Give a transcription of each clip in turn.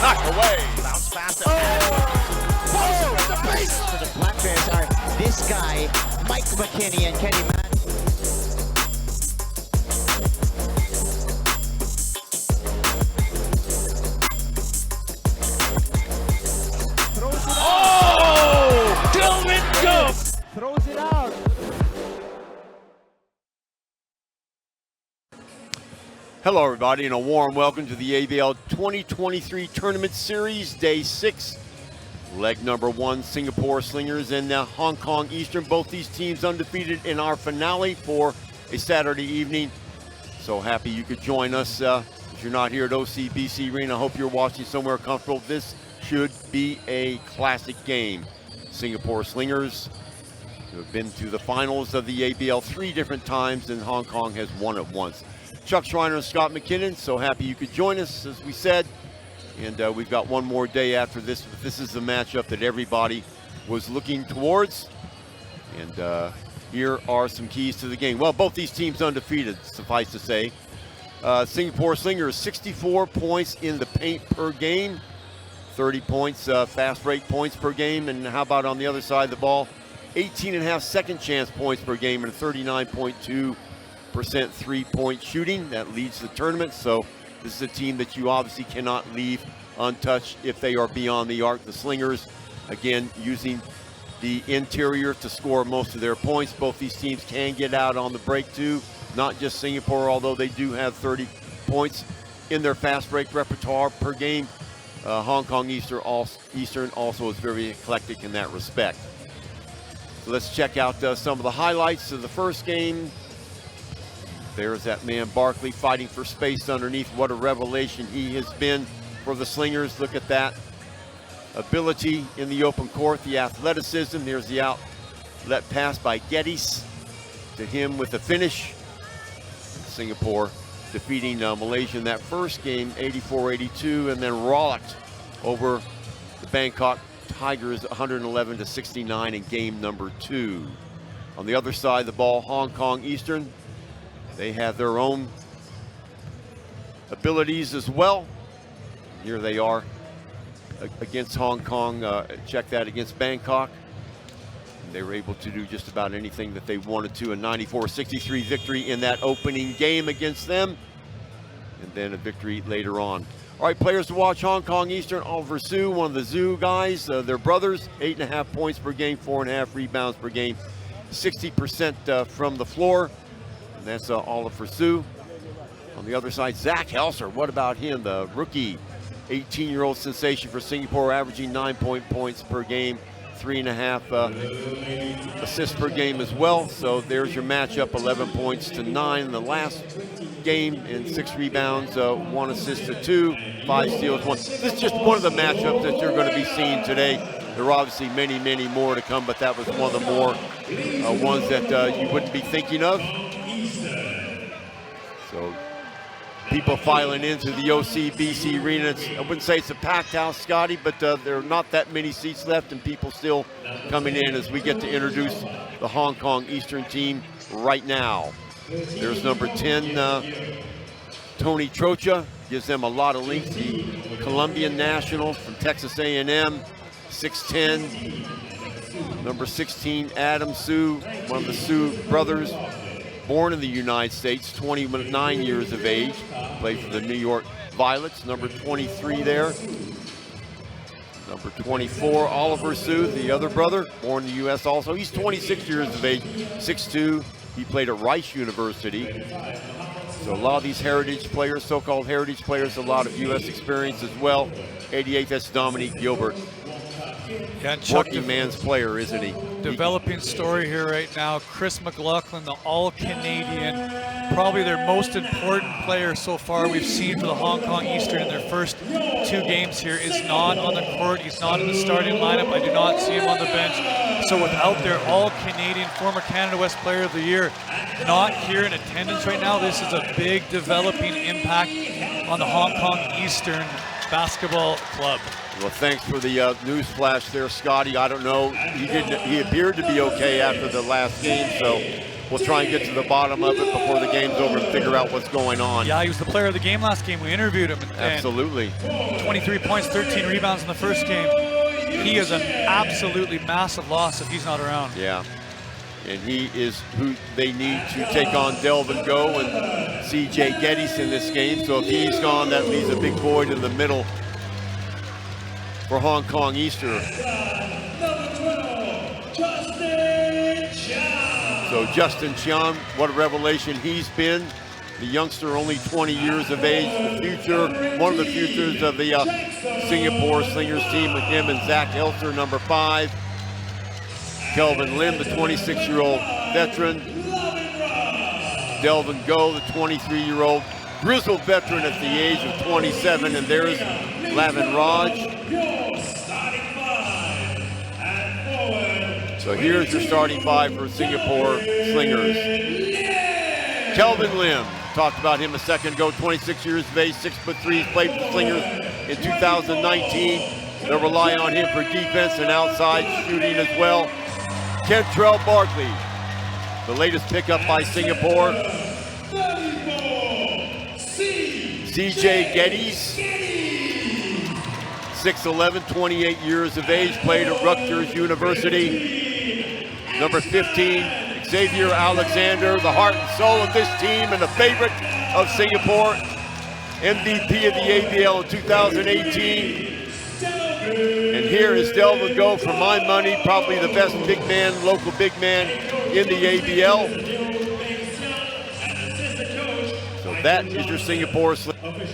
knocked away. Bounce fast. Whoa! The base! For the Black Bears are this guy, Mike McKinney and Kenny Mann. Throws it out. Hello, everybody, and a warm welcome to the ABL 2023 Tournament Series, Day 6. Leg number 1, Singapore Slingers and Hong Kong Eastern. Both these teams undefeated in our finale for a Saturday evening. So happy you could join us. If you're not here at OCBC Arena, I hope you're watching somewhere comfortable. This should be a classic game. Singapore Slingers have been to the finals of the ABL 3 different times, and Hong Kong has won it once. Chuck Schreiner and Scott McKinnon, so happy you could join us, as we said. And we've got one more day after this. But this is the matchup that everybody was looking towards. And here are some keys to the game. Well, both these teams undefeated, suffice to say. Singapore Slingers, 64 points in the paint per game. 30 points, fast break points per game. And how about on the other side of the ball? 18.5 second chance points per game and 39.2% three-point shooting. That leads the tournament. So this is a team that you obviously cannot leave untouched if they are beyond the arc. The Slingers, again, using the interior to score most of their points. Both these teams can get out on the break too. Not just Singapore, although they do have 30 points in their fast break repertoire per game. Hong Kong Eastern also is very eclectic in that respect. So let's check out some of the highlights of the first game. There's that man Barkley fighting for space underneath. What a revelation he has been for the Slingers. Look at that ability in the open court, the athleticism. There's the outlet pass by Geddes to him with the finish. Singapore defeating Malaysia in that first game, 84-82, and then rollicked over the Bangkok Tigers 111-69 in game number 2. On the other side of the ball, Hong Kong Eastern, they have their own abilities as well. Here they are against Hong Kong. Check that, against Bangkok. They were able to do just about anything that they wanted to. A 94-63 victory in that opening game against them, and then a victory later on. All right, players to watch: Hong Kong Eastern, Oliver Su, one of the Zhu guys. They're brothers, 8.5 points per game, 4.5 rebounds per game, 60% from the floor. And that's Oliver Su. On the other side, Zach Helser. What about him? The rookie, 18-year-old sensation for Singapore, averaging 9 points per game, 3.5 assists per game as well. So there's your matchup, 11 points to 9 in the last game, and 6 rebounds, 1 assist to 2, 5 steals, 1. This is just one of the matchups that you're going to be seeing today. There are obviously many, many more to come, but that was one of the more ones that you wouldn't be thinking of. So people filing into the OCBC Arena. I wouldn't say it's a packed house, Scotty, but there are not that many seats left, and people still coming in as we get to introduce the Hong Kong Eastern team right now. There's number 10, Tony Trocha, gives them a lot of length. The Colombian national from Texas A&M, 6'10". Number 16, Adam Su, one of the Su brothers, born in the United States, 29 years of age, played for the New York Violets. Number 23 there. Number 24, Oliver Su, the other brother, born in the U.S. also. He's 26 years of age, 6'2". He played at Rice University. So a lot of these heritage players, so-called heritage players, a lot of U.S. experience as well. 88, that's Dominique Gilbert. Yeah, and Chuck, working man's player, isn't he? Developing story here right now. Chris McLaughlin, the All-Canadian, probably their most important player so far we've seen for the Hong Kong Eastern in their first 2 games here, is not on the court. He's not in the starting lineup. I do not see him on the bench. So without their All-Canadian, former Canada West Player of the Year, not here in attendance right now, this is a big developing impact on the Hong Kong Eastern basketball club. Well, thanks for the news flash there, Scotty. I don't know. He appeared to be okay after the last game, so we'll try and get to the bottom of it before the game's over and figure out what's going on. Yeah, he was the player of the game last game. We interviewed him. Absolutely. 23 points, 13 rebounds in the first game. He is an absolutely massive loss if he's not around. Yeah. And he is who they need to take on Delvin Go and CJ Geddes in this game. So if he's gone, that leaves a big void in the middle for Hong Kong Eastern. So Justin Chiang, what a revelation he's been. The youngster, only 20 years of age, the future, one of the futures of the Singapore Slingers team with him and Zach Helser, number 5. Kelvin Lim, the 26-year-old veteran. Delvin Go, the 23-year-old grizzled veteran at the age of 27. And there's Lavin Raj. So here's your starting 5 for Singapore Slingers. Kelvin Lim, talked about him a second ago, 26 years of age, 6'3", he's played for the Slingers in 2019. They'll rely on him for defense and outside shooting as well. Kentrell Barkley, the latest pickup by Singapore. CJ Geddes, 6'11", 28 years of age, played at Rutgers University. Number 15, Xavier Alexander, the heart and soul of this team and the favorite of Singapore. MVP of the ABL in 2018. And here is Delvin Go, for my money, probably the best big man, local big man in the ABL. So that is your Singapore Slingers.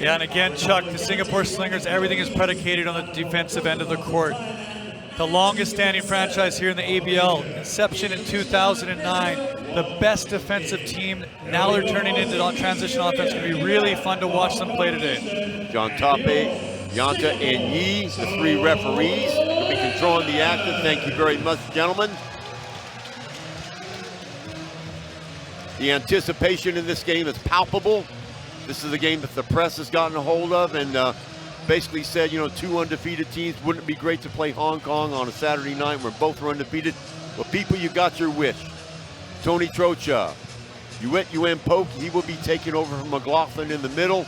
Yeah, and again, Chuck, the Singapore Slingers, everything is predicated on the defensive end of the court. The longest standing franchise here in the ABL, inception in 2009, the best defensive team. Now they're turning into transition offense. It's going to be really fun to watch them play today. John Tape, Yanta, and Yi, the 3 referees, will be controlling the action. Thank you very much, gentlemen. The anticipation in this game is palpable. This is a game that the press has gotten a hold of and basically said, you know, 2 undefeated teams. Wouldn't it be great to play Hong Kong on a Saturday night where both are undefeated? Well, people, you got your wish. Tony Trocha, Yuen Poke, he will be taking over from McLaughlin in the middle.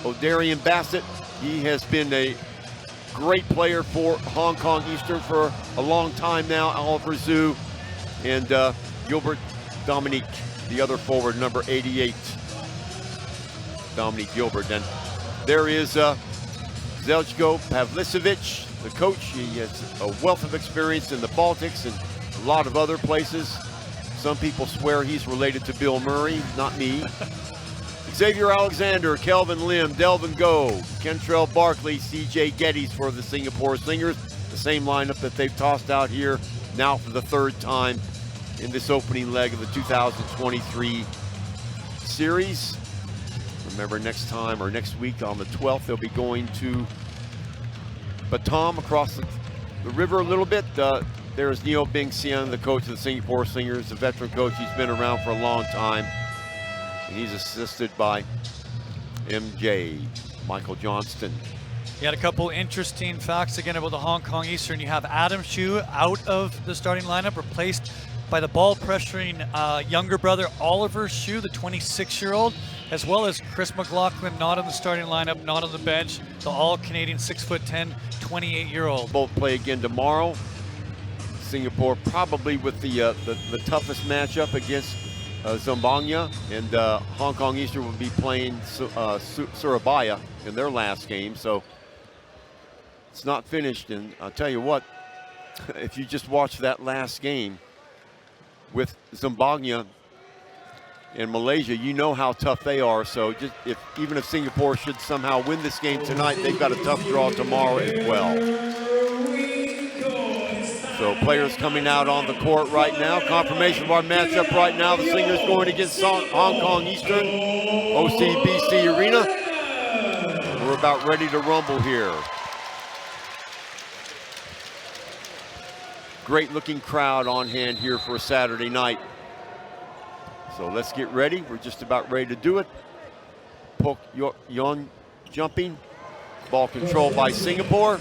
O'Darian Bassett, he has been a great player for Hong Kong Eastern for a long time now. Oliver Zhu and Gilbert Dominique, the other forward, number 88. Dominique Gilbert. And there is Zeljko Pavlicevic, the coach. He has a wealth of experience in the Baltics and a lot of other places. Some people swear he's related to Bill Murray, not me. Xavier Alexander, Kelvin Lim, Delvin Go, Kentrell Barkley, CJ Geddes for the Singapore Slingers. The same lineup that they've tossed out here now for the 3rd time in this opening leg of the 2023 series. Remember, next time, or next week on the 12th, they'll be going to Batam, across the river a little bit. There is Neo Bing Sian, the coach of the Singapore Slingers, a veteran coach. He's been around for a long time. And he's assisted by MJ, Michael Johnston. You had a couple interesting facts again about the Hong Kong Eastern. You have Adam Shu out of the starting lineup, replaced by the ball pressuring younger brother Oliver Shu, the 26-year-old, as well as Chris McLaughlin, not on the starting lineup, not on the bench. The all-Canadian 6'10", 28-year-old. Both play again tomorrow. Singapore probably with the toughest matchup against Zamboanga, and Hong Kong Eastern will be playing Surabaya in their last game. So it's not finished, and I'll tell you what, if you just watch that last game with Zamboanga in Malaysia, you know how tough they are. So just even if Singapore should somehow win this game tonight, they've got a tough draw tomorrow as well. So players coming out on the court right now. Confirmation of our matchup right now. The Slingers going against Hong Kong Eastern, OCBC Arena. We're about ready to rumble here. Great looking crowd on hand here for a Saturday night. So let's get ready. We're just about ready to do it. Pok Yon jumping. Ball controlled by Singapore.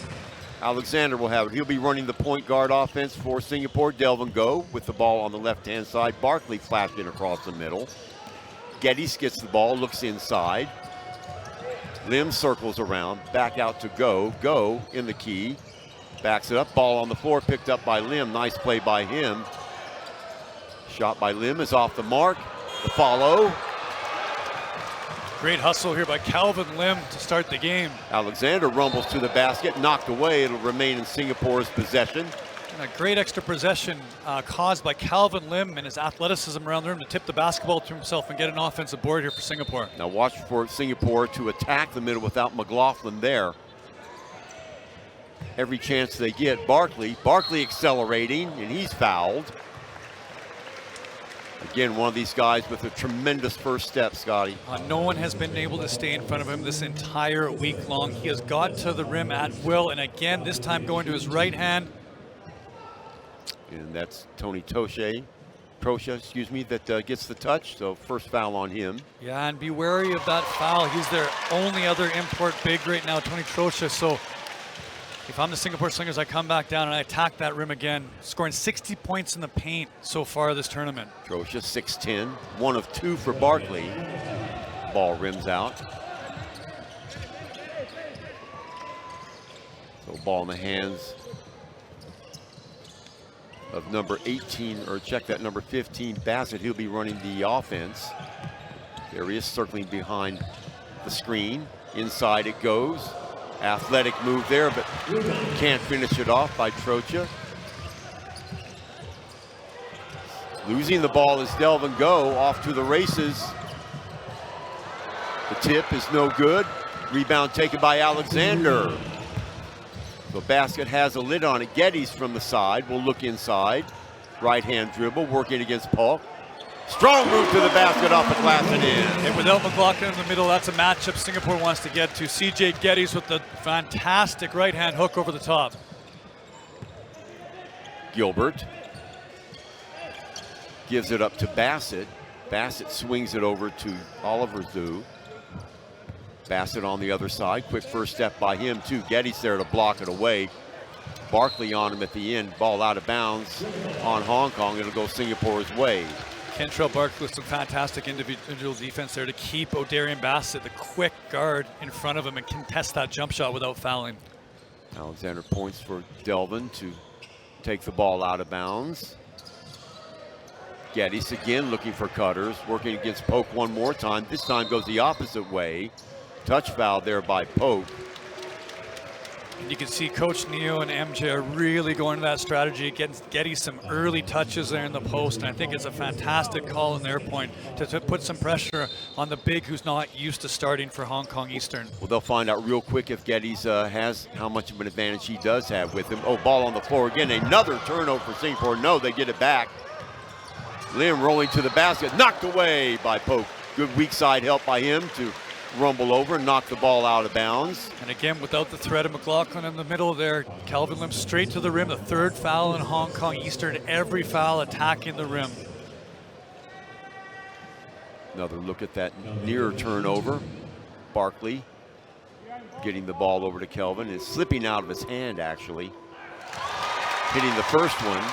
Alexander will have it. He'll be running the point guard offense for Singapore. Delvin Go with the ball on the left-hand side. Barkley flashing across the middle. Geddes gets the ball, looks inside. Lim circles around, back out to Go. Go in the key. Backs it up, ball on the floor, picked up by Lim. Nice play by him. Shot by Lim is off the mark. The follow. Great hustle here by Calvin Lim to start the game. Alexander rumbles to the basket, knocked away. It'll remain in Singapore's possession. And a great extra possession caused by Calvin Lim and his athleticism around the rim to tip the basketball to himself and get an offensive board here for Singapore. Now watch for Singapore to attack the middle without McLaughlin there. Every chance they get. Barkley accelerating, and he's fouled. Again, one of these guys with a tremendous first step, Scotty. No one has been able to stay in front of him this entire week long. He has got to the rim at will, and again, this time going to his right hand. And that's Tony Tosha, that gets the touch, so first foul on him. Yeah, and be wary of that foul. He's their only other import big right now, Tony Trocha. So if I'm the Singapore Slingers, I come back down and I attack that rim again, scoring 60 points in the paint so far this tournament. Trocha, 6'10", 1 of 2 for Barkley. Ball rims out. So ball in the hands of number 18, or check that, number 15, Bassett. He'll be running the offense. There he is, circling behind the screen. Inside it goes. Athletic move there, but can't finish it off by Trocha. Losing the ball is Delvin Go, off to the races. The tip is no good. Rebound taken by Alexander. The basket has a lid on it. Geddes from the side will look inside. Right hand dribble, working against Polk. Strong move to the basket off the glass and in. And without McLaughlin in the middle, that's a matchup Singapore wants to get to. CJ Geddes with the fantastic right hand hook over the top. Gilbert gives it up to Bassett. Bassett swings it over to Oliver Zhu. Bassett on the other side. Quick first step by him too. Geddes there to block it away. Barkley on him at the end. Ball out of bounds on Hong Kong. It'll go Singapore's way. Kentrell Barkley with some fantastic individual defense there to keep O'Darian Bassett, the quick guard, in front of him and contest that jump shot without fouling. Alexander points for Delvin to take the ball out of bounds. Geddes again looking for cutters, working against Polk one more time. This time goes the opposite way. Touch foul there by Polk. And you can see Coach Neo and MJ are really going to that strategy, getting some early touches there in the post, and I think it's a fantastic call in their point to put some pressure on the big who's not used to starting for Hong Kong Eastern. Well, they'll find out real quick if Geddes has how much of an advantage he does have with him. Oh, ball on the floor again. Another turnover for Singapore. No, they get it back. Lim rolling to the basket, knocked away by Polk. Good weak side help by him to rumble over and knock the ball out of bounds. And again, without the threat of McLaughlin in the middle there, Calvin Lim straight to the rim. The third foul in Hong Kong Eastern. Every foul attacking the rim. Another look at that near turnover. Barkley getting the ball over to Kelvin. It's slipping out of his hand, actually. Hitting the first one.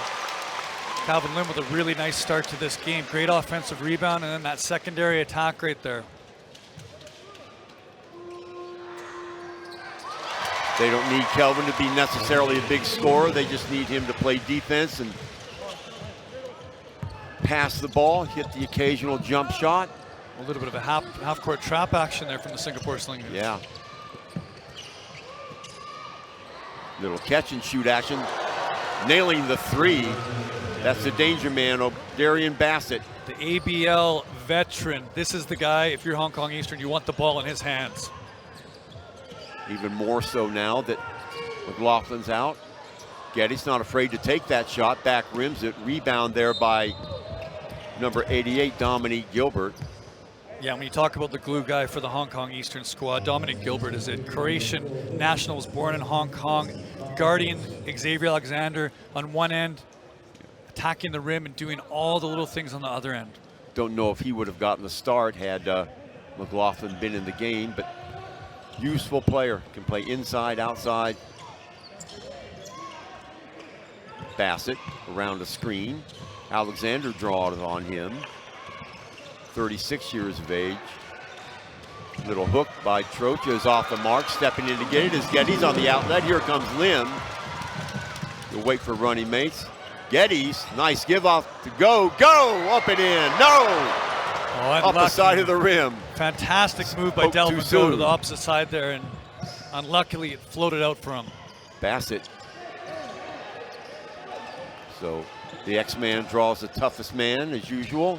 Calvin Lim with a really nice start to this game. Great offensive rebound, and then that secondary attack right there. They don't need Kelvin to be necessarily a big scorer. They just need him to play defense and pass the ball, hit the occasional jump shot. A little bit of a half-court trap action there from the Singapore Slingers. Yeah. Little catch and shoot action. Nailing the three. That's the danger man, O'Darian Bassett. The ABL veteran. This is the guy, if you're Hong Kong Eastern, you want the ball in his hands. Even more so now that McLaughlin's out. Geddes not afraid to take that shot. Back rims it. Rebound there by number 88, Dominique Gilbert. Yeah, when you talk about the glue guy for the Hong Kong Eastern squad, Dominic Gilbert is a Croatian national, was born in Hong Kong, guarding Xavier Alexander on one end, attacking the rim and doing all the little things on the other end. Don't know if he would have gotten the start had McLaughlin been in the game, but useful player. Can play inside, outside. Bassett around the screen. Alexander draws on him. 36 years of age. Little hook by Trocha is off the mark. Stepping in to get it is Geddes on the outlet. Here comes Lim. You'll wait for running mates. Geddes, nice give off to go. Up and in. No! Off the side of the rim. Fantastic move by Delvin Go to the opposite side there, and unluckily it floated out for him. Bassett. So the X-Man draws the toughest man as usual.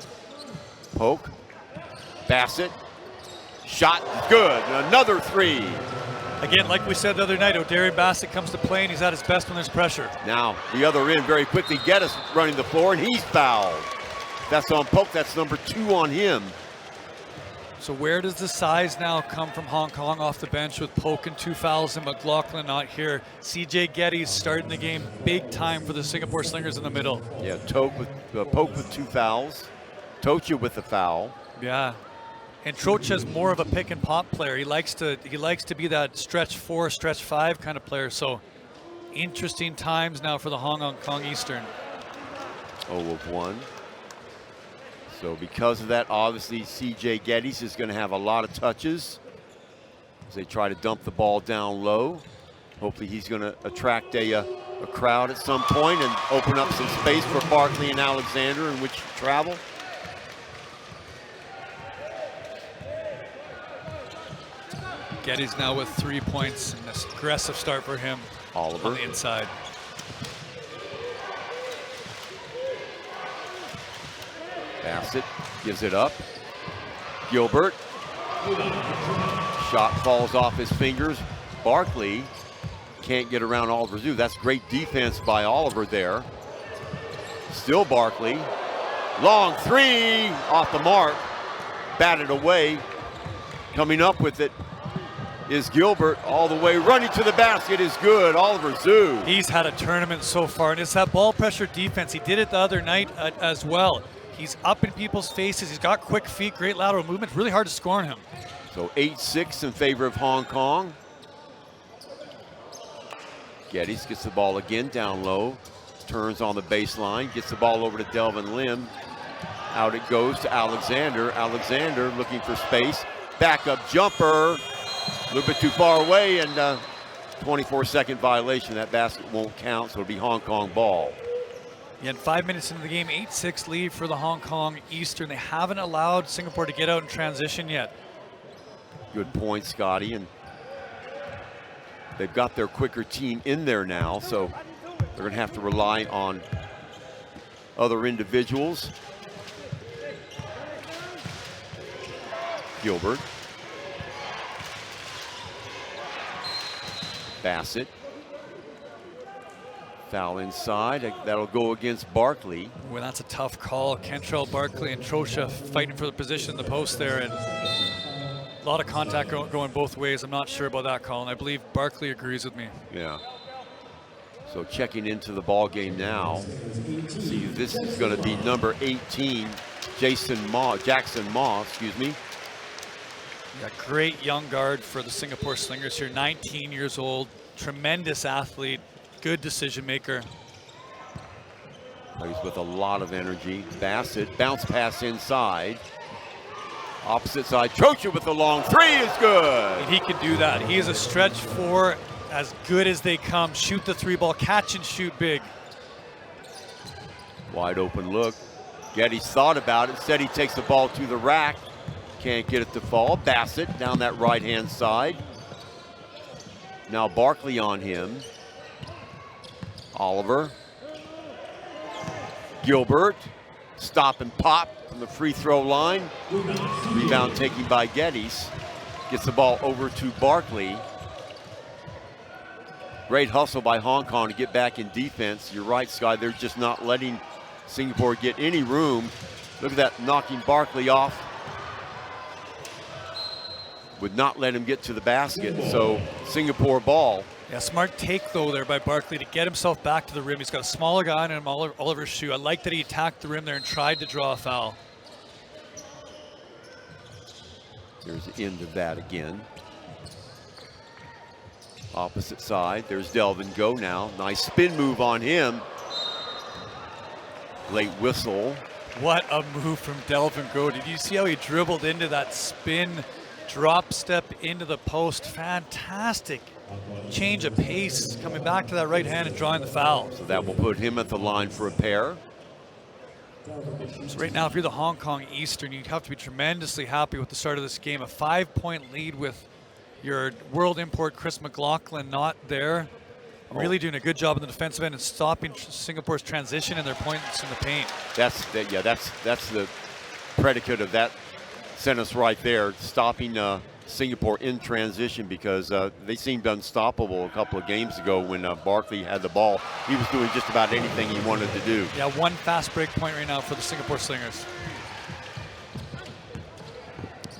Poke. Bassett. Shot good. Another three. Again, like we said the other night, O'Darian Bassett comes to play and he's at his best when there's pressure. Now the other end very quickly. Geddes running the floor and he's fouled. That's on Poke. That's number 2 on him. So where does the size now come from Hong Kong off the bench with Poke and 2 fouls and McLaughlin not here? CJ Geddes starting the game big time for the Singapore Slingers in the middle. Yeah, Poke with 2 fouls. Tocha with the foul. Yeah. And Trocha's more of a pick and pop player. He likes to be that stretch 4, stretch 5 kind of player. So interesting times now for the Hong Kong Eastern. 0 of 1. So because of that, obviously CJ Geddes is going to have a lot of touches as they try to dump the ball down low. Hopefully he's going to attract a crowd at some point and open up some space for Barkley and Alexander in which to travel. Geddes now with 3 points, and this aggressive start for him. Oliver on the inside. Bassett gives it up. Gilbert. Shot falls off his fingers. Barkley can't get around Oliver's view. That's great defense by Oliver there. Still Barkley. Long 3 off the mark. Batted away. Coming up with it is Gilbert all the way. Running to the basket is good. Oliver Zoo. He's had a tournament so far, and it's that ball pressure defense. He did it the other night as well. He's up in people's faces. He's got quick feet, great lateral movement. Really hard to score on him. So 8-6 in favor of Hong Kong. Geddes gets the ball again down low. Turns on the baseline. Gets the ball over to Delvin Lim. Out it goes to Alexander. Alexander looking for space. Backup jumper. A little bit too far away, and 24-second violation. That basket won't count, so it'll be Hong Kong ball. Yeah, 5 minutes into the game, 8-6 lead for the Hong Kong Eastern. They haven't allowed Singapore to get out in transition yet. Good point, Scotty. And they've got their quicker team in there now, so they're going to have to rely on other individuals. Gilbert. Bassett. Foul inside. That'll go against Barkley. Well, that's a tough call. Kentrell, Barkley, and Trocha fighting for the position in the post there, and a lot of contact going both ways. I'm not sure about that call, and I believe Barkley agrees with me. Yeah. So checking into the ball game now. See, this is going to be number 18, Jackson Moss, excuse me. Yeah, great young guard for the Singapore Slingers here, 19 years old, tremendous athlete, good decision maker. Plays with a lot of energy. Bassett, bounce pass inside. Opposite side, Trocha with the long 3 is good. And he can do that. He is a stretch 4, as good as they come. Shoot the 3 ball, catch and shoot big. Wide open look. Geddes thought about it, said he takes the ball to the rack. Can't get it to fall. Bassett down that right-hand side. Now Barkley on him. Oliver. Gilbert. Stop and pop from the free throw line. Rebound taken by Geddes. Gets the ball over to Barkley. Great hustle by Hong Kong to get back in defense. You're right, Sky. They're just not letting Singapore get any room. Look at that, knocking Barkley off. Would not let him get to the basket, so Singapore ball. Yeah, smart take though there by Barkley to get himself back to the rim. He's got a smaller guy on him, Oliver's shoe. I like that he attacked the rim there and tried to draw a foul. There's the end of that again. Opposite side, there's Delvin Go now. Nice spin move on him. Late whistle. What a move from Delvin Go. Did you see how he dribbled into that spin, drop step into the post? Fantastic change of pace, coming back to that right hand and drawing the foul. So that will put him at the line for a pair. So right now, if you're the Hong Kong Eastern, you'd have to be tremendously happy with the start of this game. A 5-point lead with your world import Chris McLaughlin not there. Really doing a good job in the defensive end and stopping Singapore's transition and their points in the paint. That's the predicate of that sentence right there, stopping Singapore in transition, because they seemed unstoppable a couple of games ago when Barkley had the ball. He was doing just about anything he wanted to do. Yeah, one fast break point right now for the Singapore Slingers.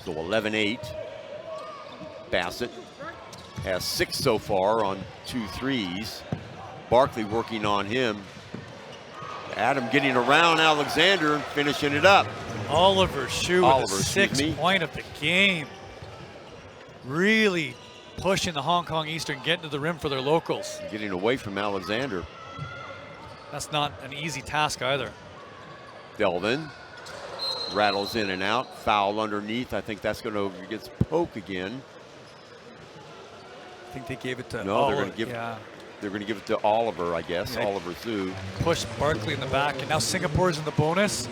So 11-8. Bassett has 6 so far on 2 threes. Barkley working on him. Adam getting around Alexander and finishing it up. Oliver Hsu with the 6th point of the game. Really pushing the Hong Kong Eastern, getting to the rim for their locals. Getting away from Alexander. That's not an easy task either. Delvin rattles in and out. Foul underneath. I think that's going to against Poke again. I think they gave it to no, Oliver. They're going to give it to Oliver, I guess. Yeah. Oliver Hsu. Push Barkley in the back, and now Singapore's in the bonus.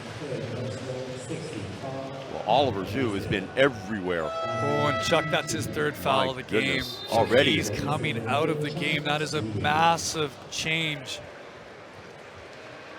Well, Oliver Hsu has been everywhere. Oh, and Chuck, that's his 3rd foul of the game. So already. He's coming out of the game. That is a massive change.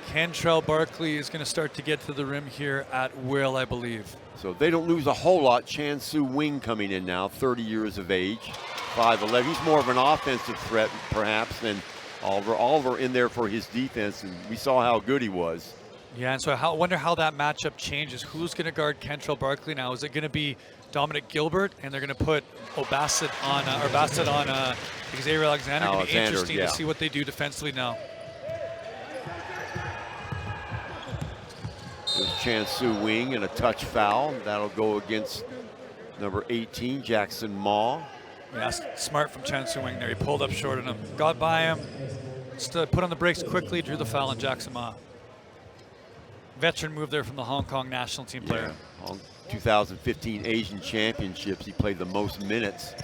Kentrell Barkley is going to start to get to the rim here at will, I believe. So they don't lose a whole lot. Chan Su Wing coming in now, 30 years of age. 5'11". He's more of an offensive threat, perhaps, than Oliver. Oliver in there for his defense, and we saw how good he was. Yeah, and so I wonder how that matchup changes. Who's going to guard Kentrell Barkley now? Is it going to be Dominic Gilbert, and they're going to put Bassett on Xavier Alexander? It's going to be interesting to see what they do defensively now. There's Chan Su Wing and a touch foul. That'll go against number 18, Jackson Ma. Yeah, smart from Chan Su Wing there. He pulled up short on him, got by him, just put on the brakes quickly, drew the foul on Jackson Ma. Veteran move there from the Hong Kong national team player. Yeah. On 2015 Asian Championships, he played the most minutes.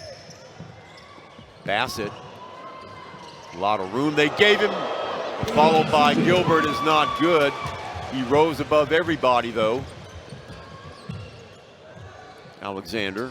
Bassett, a lot of room they gave him. Followed by Gilbert is not good. He rose above everybody though. Alexander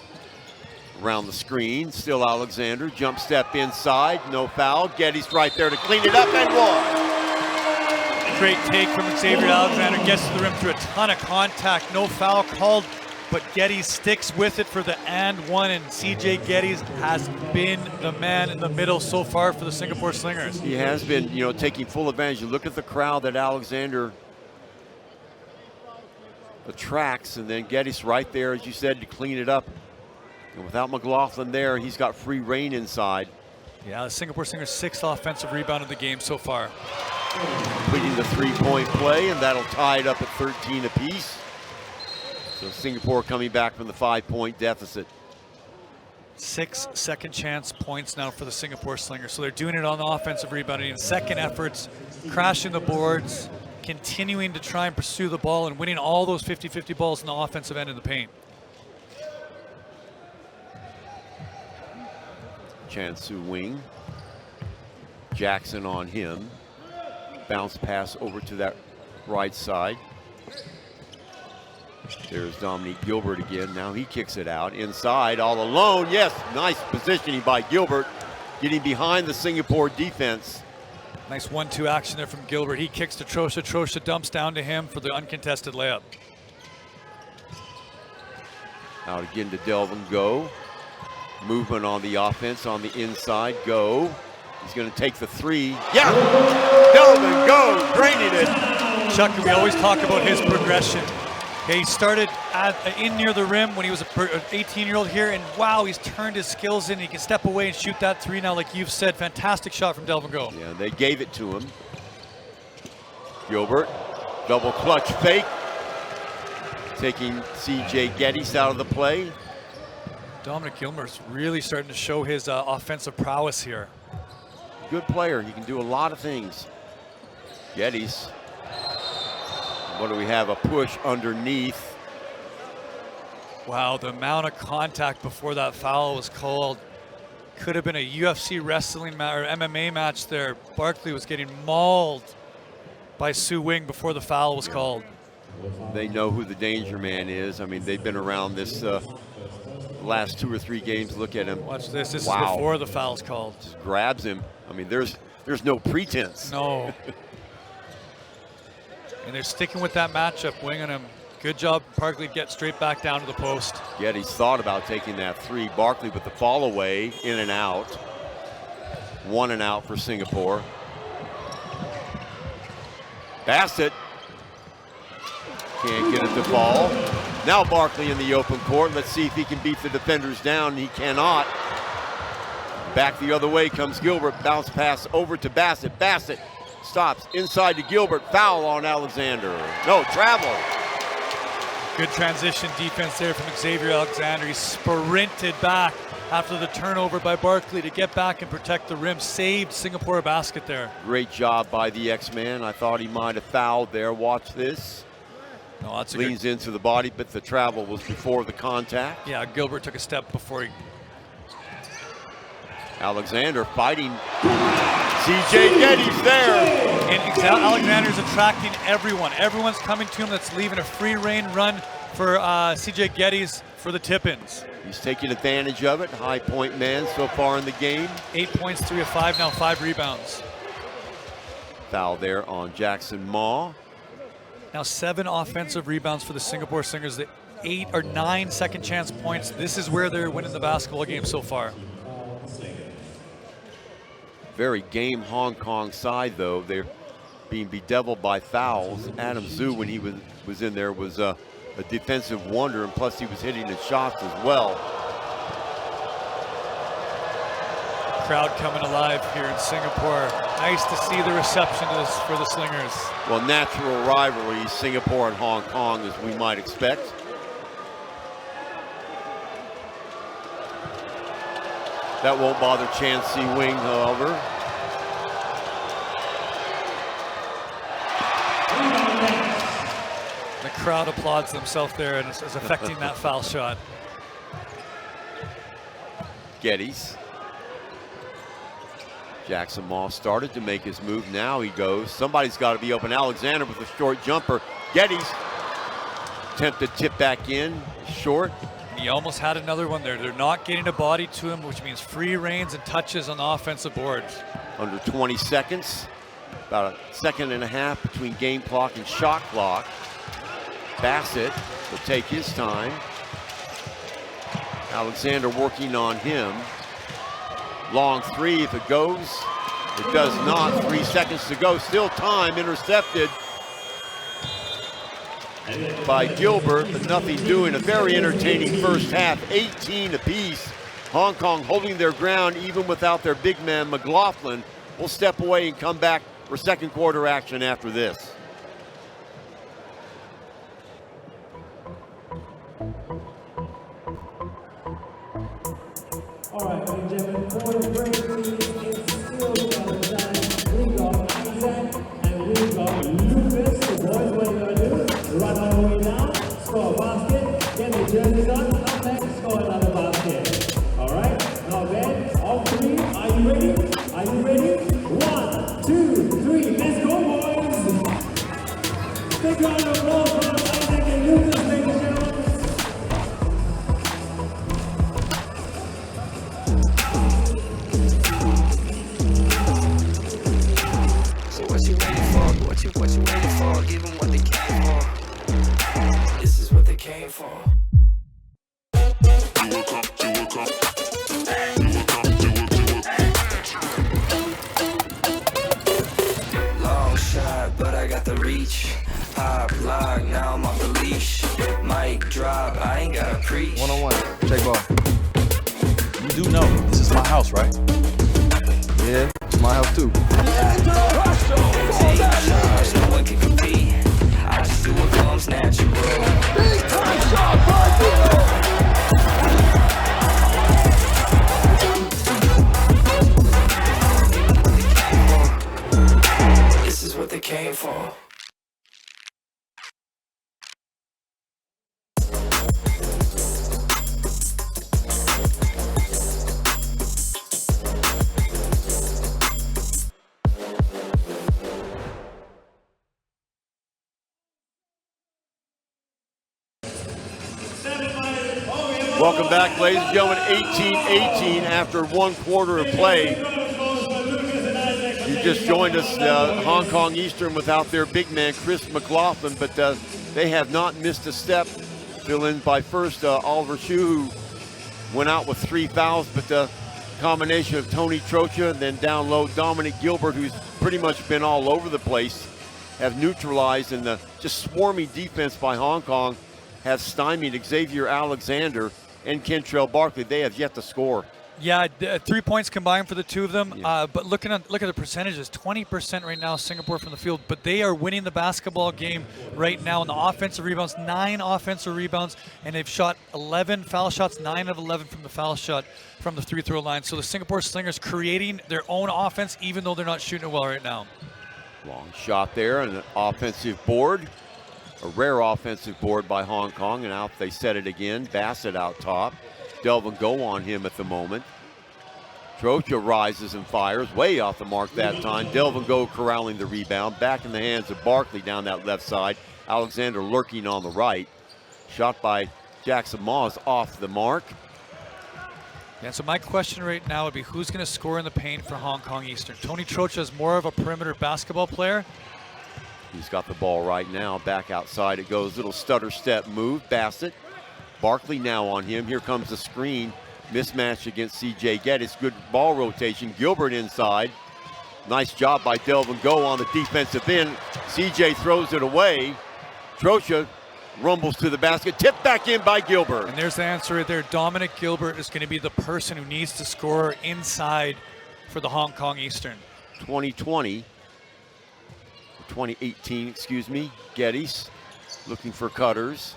around the screen, still Alexander, jump step inside, no foul. Geddes right there to clean it up and one. Great take from Xavier Alexander, gets to the rim through a ton of contact, no foul called, but Geddes sticks with it for the and one, and CJ Geddes has been the man in the middle so far for the Singapore Slingers. He has been, taking full advantage. You look at the crowd that Alexander attracts, and then Geddes right there, as you said, to clean it up. And without McLaughlin there, he's got free reign inside. Yeah, the Singapore Slingers' 6th offensive rebound of the game so far. Completing the three-point play, and that'll tie it up at 13 apiece. So Singapore coming back from the 5-point deficit. 6 second chance points now for the Singapore Slingers. So they're doing it on the offensive rebounding and second efforts, crashing the boards, continuing to try and pursue the ball and winning all those 50-50 balls in the offensive end of the paint. Chan Su Wing. Jackson on him. Bounce pass over to that right side. There's Dominique Gilbert again. Now he kicks it out inside all alone. Yes, nice positioning by Gilbert, getting behind the Singapore defense. Nice 1-2 action there from Gilbert. He kicks to Trosha. Trosha dumps down to him for the uncontested layup. Out again to Delvin Go. Movement on the offense on the inside. Go. He's going to take the three. Yeah! Delvin Go draining it. Chuck, we always talk about his progression. Okay, he started in near the rim when he was an 18-year-old here, and wow, he's turned his skills in. He can step away and shoot that three now, like you've said. Fantastic shot from Delvin Go. Yeah, they gave it to him. Gilbert, double clutch fake. Taking CJ Geddes out of the play. Dominic Gilbert's really starting to show his offensive prowess here. Good player, he can do a lot of things. Geddes What do we have? A push underneath. Wow, the amount of contact before that foul was called. Could have been a UFC wrestling or MMA match there. Barkley was getting mauled by Su Wing before the foul was called. They know who the danger man is. I mean, they've been around this last 2 or 3 games. Look at him. Watch this. This Wow. is before the foul's called. Just grabs him. I mean, there's no pretense. No. And they're sticking with that matchup, winging him. Good job, Barkley, get straight back down to the post. Geddes thought about taking that 3. Barkley with the fall away, in and out. 1 and out for Singapore. Bassett can't get it to fall. Now Barkley in the open court. Let's see if he can beat the defenders down. He cannot. Back the other way comes Gilbert. Bounce pass over to Bassett. Bassett stops inside to Gilbert. Foul on Alexander. No, travel. Good transition defense there from Xavier Alexander. He sprinted back after the turnover by Barkley to get back and protect the rim. Saved Singapore a basket there. Great job by the X-Man. I thought he might have fouled there. Watch this. No, that's a Leans into the body, but the travel was before the contact. Yeah, Gilbert took a step before he. Alexander fighting. CJ Geddes there. And Alexander's attracting everyone. Everyone's coming to him. That's leaving a free reign run for CJ Geddes for the tip-ins. He's taking advantage of it. High point man so far in the game. 8 points, 3 of 5, now 5 rebounds. Foul there on Jackson Ma. Now 7 offensive rebounds for the Singapore Slingers. The 8 or 9 second chance points. This is where they're winning the basketball game so far. Very game Hong Kong side though. They're being bedeviled by fouls. Adam Zhu, when he was in there, was a defensive wonder, and plus he was hitting his shots as well. Crowd coming alive here in Singapore. Nice to see the reception to this for the Slingers. Well, natural rivalry, Singapore and Hong Kong, as we might expect. That won't bother Chancey Wing, however. The crowd applauds themselves there and is affecting that foul shot. Geddes. Jackson Moss started to make his move. Now he goes. Somebody's got to be open. Alexander with a short jumper. Geddes attempt to tip back in. Short. He almost had another one there. They're not getting a body to him, which means free reins and touches on the offensive boards. Under 20 seconds. About a second and a half between game clock and shot clock. Bassett will take his time. Alexander working on him. Long 3 if it goes. It does not. 3 seconds to go. Still time. Intercepted by Gilbert, but nothing doing. A very entertaining first half. 18 apiece. Hong Kong holding their ground even without their big man McLaughlin. We'll step away and come back for second quarter action after this. All right, ladies and gentlemen, for the break, it's still time. We got Isaac and we got Lucas. The boys, what you gonna do? Run all the way down, score a basket, get the jerseys on, come back, score another basket. All right, now then, all 3, are you ready? Are you ready? 1, 2, 3, let's go, boys! Big round of applause for Isaac and Lucas, ladies and gentlemen. What you waiting for? Give them what they came for. This is what they came for. Long shot, but I got the reach. Pop, lock, now I'm off the leash. Mic drop, I ain't gotta preach. One-on-one, check ball. You do know this is my house, right? Yeah, it's my house too. Take charge, no one can compete. I just do what comes natural. Big time shot by This is what they came for. ladies and gentlemen, 18-18 after 1 quarter of play. You just joined us, Hong Kong Eastern without their big man, Chris McLaughlin, but they have not missed a step. Fill in by first Oliver Hsu, who went out with 3 fouls, but the combination of Tony Trocha and then down low Dominic Gilbert, who's pretty much been all over the place, have neutralized, and the just swarming defense by Hong Kong have stymied Xavier Alexander and Kentrell Barkley. They have yet to score. Yeah, 3 points combined for the two of them. Yeah. But look at the percentages, 20% right now, Singapore from the field. But they are winning the basketball game right now in the offensive rebounds, 9 offensive rebounds, and they've shot 11 foul shots, 9 of 11 from the foul shot from the free throw line. So the Singapore Slingers creating their own offense, even though they're not shooting it well right now. Long shot there and an offensive board. A rare offensive board by Hong Kong, and out they set it again. Bassett out top. Delvin Go on him at the moment. Trocha rises and fires, way off the mark that time. Delvin Go corralling the rebound. Back in the hands of Barkley down that left side. Alexander lurking on the right. Shot by Jackson Maws off the mark. And so my question right now would be, who's going to score in the paint for Hong Kong Eastern? Tony Trocha is more of a perimeter basketball player. He's got the ball right now. Back outside it goes. Little stutter step move. Bassett. Barkley now on him. Here comes the screen. Mismatch against C.J. Geddes. Good ball rotation. Gilbert inside. Nice job by Delvin Go on the defensive end. C.J. throws it away. Trocha rumbles to the basket. Tipped back in by Gilbert. And there's the answer right there. Dominic Gilbert is going to be the person who needs to score inside for the Hong Kong Eastern. 2018, excuse me. Geddes looking for cutters.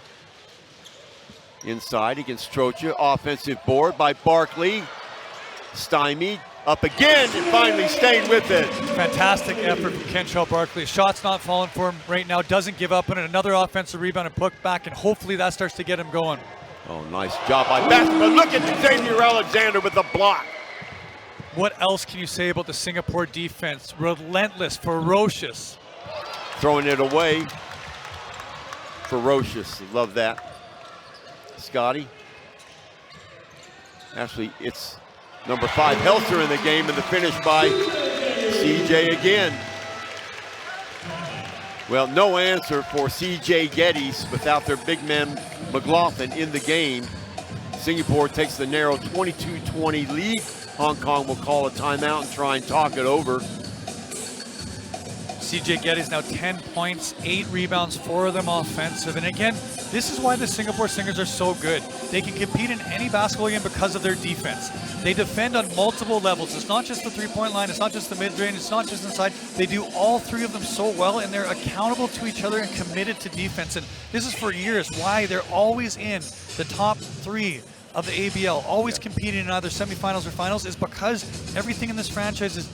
Inside against Trocha. Offensive board by Barkley. Stymied. Up again and finally stayed with it. Fantastic effort from Kentrell Barkley. Shot's not falling for him right now. Doesn't give up on it. Another offensive rebound and put back, and hopefully that starts to get him going. Oh, nice job by Bassett. But look at Xavier Alexander with the block. What else can you say about the Singapore defense? Relentless, ferocious. Throwing it away. Ferocious. Love that. Scotty. Actually, it's number 5, Helser in the game, and the finish by C.J. again. Well, no answer for C.J. Geddes without their big man McLaughlin in the game. Singapore takes the narrow 22-20 lead. Hong Kong will call a timeout and try and talk it over. C.J. Geddes now 10 points, 8 rebounds, 4 of them offensive. And again, this is why the Singapore Slingers are so good. They can compete in any basketball game because of their defense. They defend on multiple levels. It's not just the three-point line, it's not just the mid-range, it's not just inside. They do all 3 of them so well, and they're accountable to each other and committed to defense. And this is for years why they're always in the top 3 of the ABL, always competing in either semifinals or finals, is because everything in this franchise is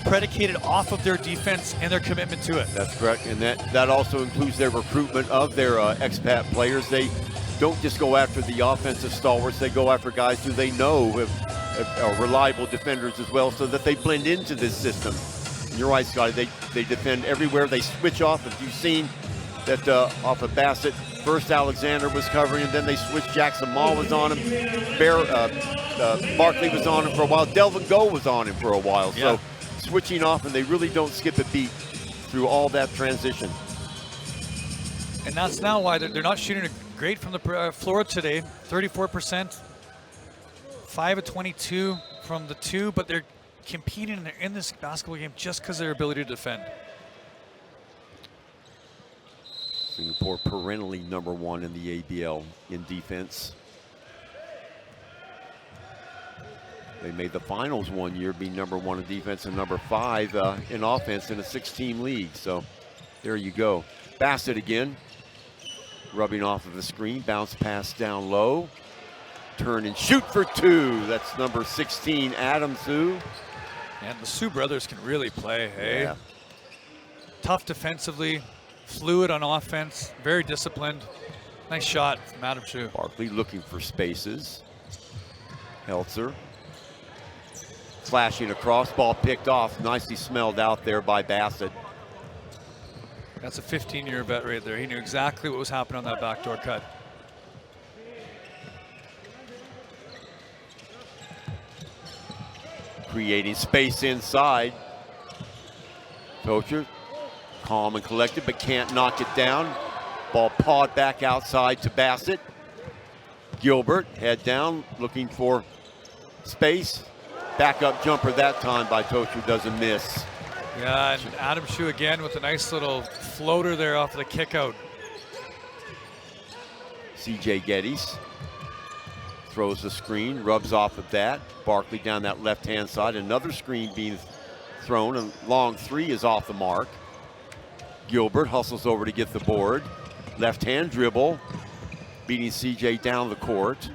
predicated off of their defense and their commitment to it. That's correct, and that also includes their recruitment of their expat players. They don't just go after the offensive stalwarts, they go after guys who they know are reliable defenders as well, so that they blend into this system. And you're right, Scotty, they defend everywhere. They switch off. If you've seen that off of Bassett, first Alexander was covering, and then they switched. Jackson Maw was on him. Barkley was on him for a while. Delvin Go was on him for a while. Yeah. So switching off, and they really don't skip a beat through all that transition. And that's now why they're not shooting great from the floor today. 34%, 5 of 22 from the 2, but they're competing and they're in this basketball game just because of their ability to defend. Singapore perennially #1 in the ABL in defense. They made the finals one year, being #1 in defense and #5 in offense in a 6-team league. So there you go. Bassett again, rubbing off of the screen, bounce pass down low. Turn and shoot for 2. That's number 16, Adam Su. And the Su brothers can really play, hey? Yeah. Tough defensively, fluid on offense, very disciplined. Nice shot from Adam Su. Barkley looking for spaces. Helser flashing across, ball picked off, nicely smelled out there by Bassett. That's a 15-year vet right there. He knew exactly what was happening on that backdoor cut. creating space inside. Tocher, calm and collected, but can't knock it down. Ball pawed back outside to Bassett. Gilbert, head down, looking for space. Backup jumper that time by Tocher, doesn't miss. Yeah, and Adam Shue again with a nice little floater there off of the kick out. CJ Geddes throws the screen, rubs off of that. Barkley down that left-hand side, another screen being thrown, and long three is off the mark. Gilbert hustles over to get the board. Left-hand dribble, beating CJ down the court.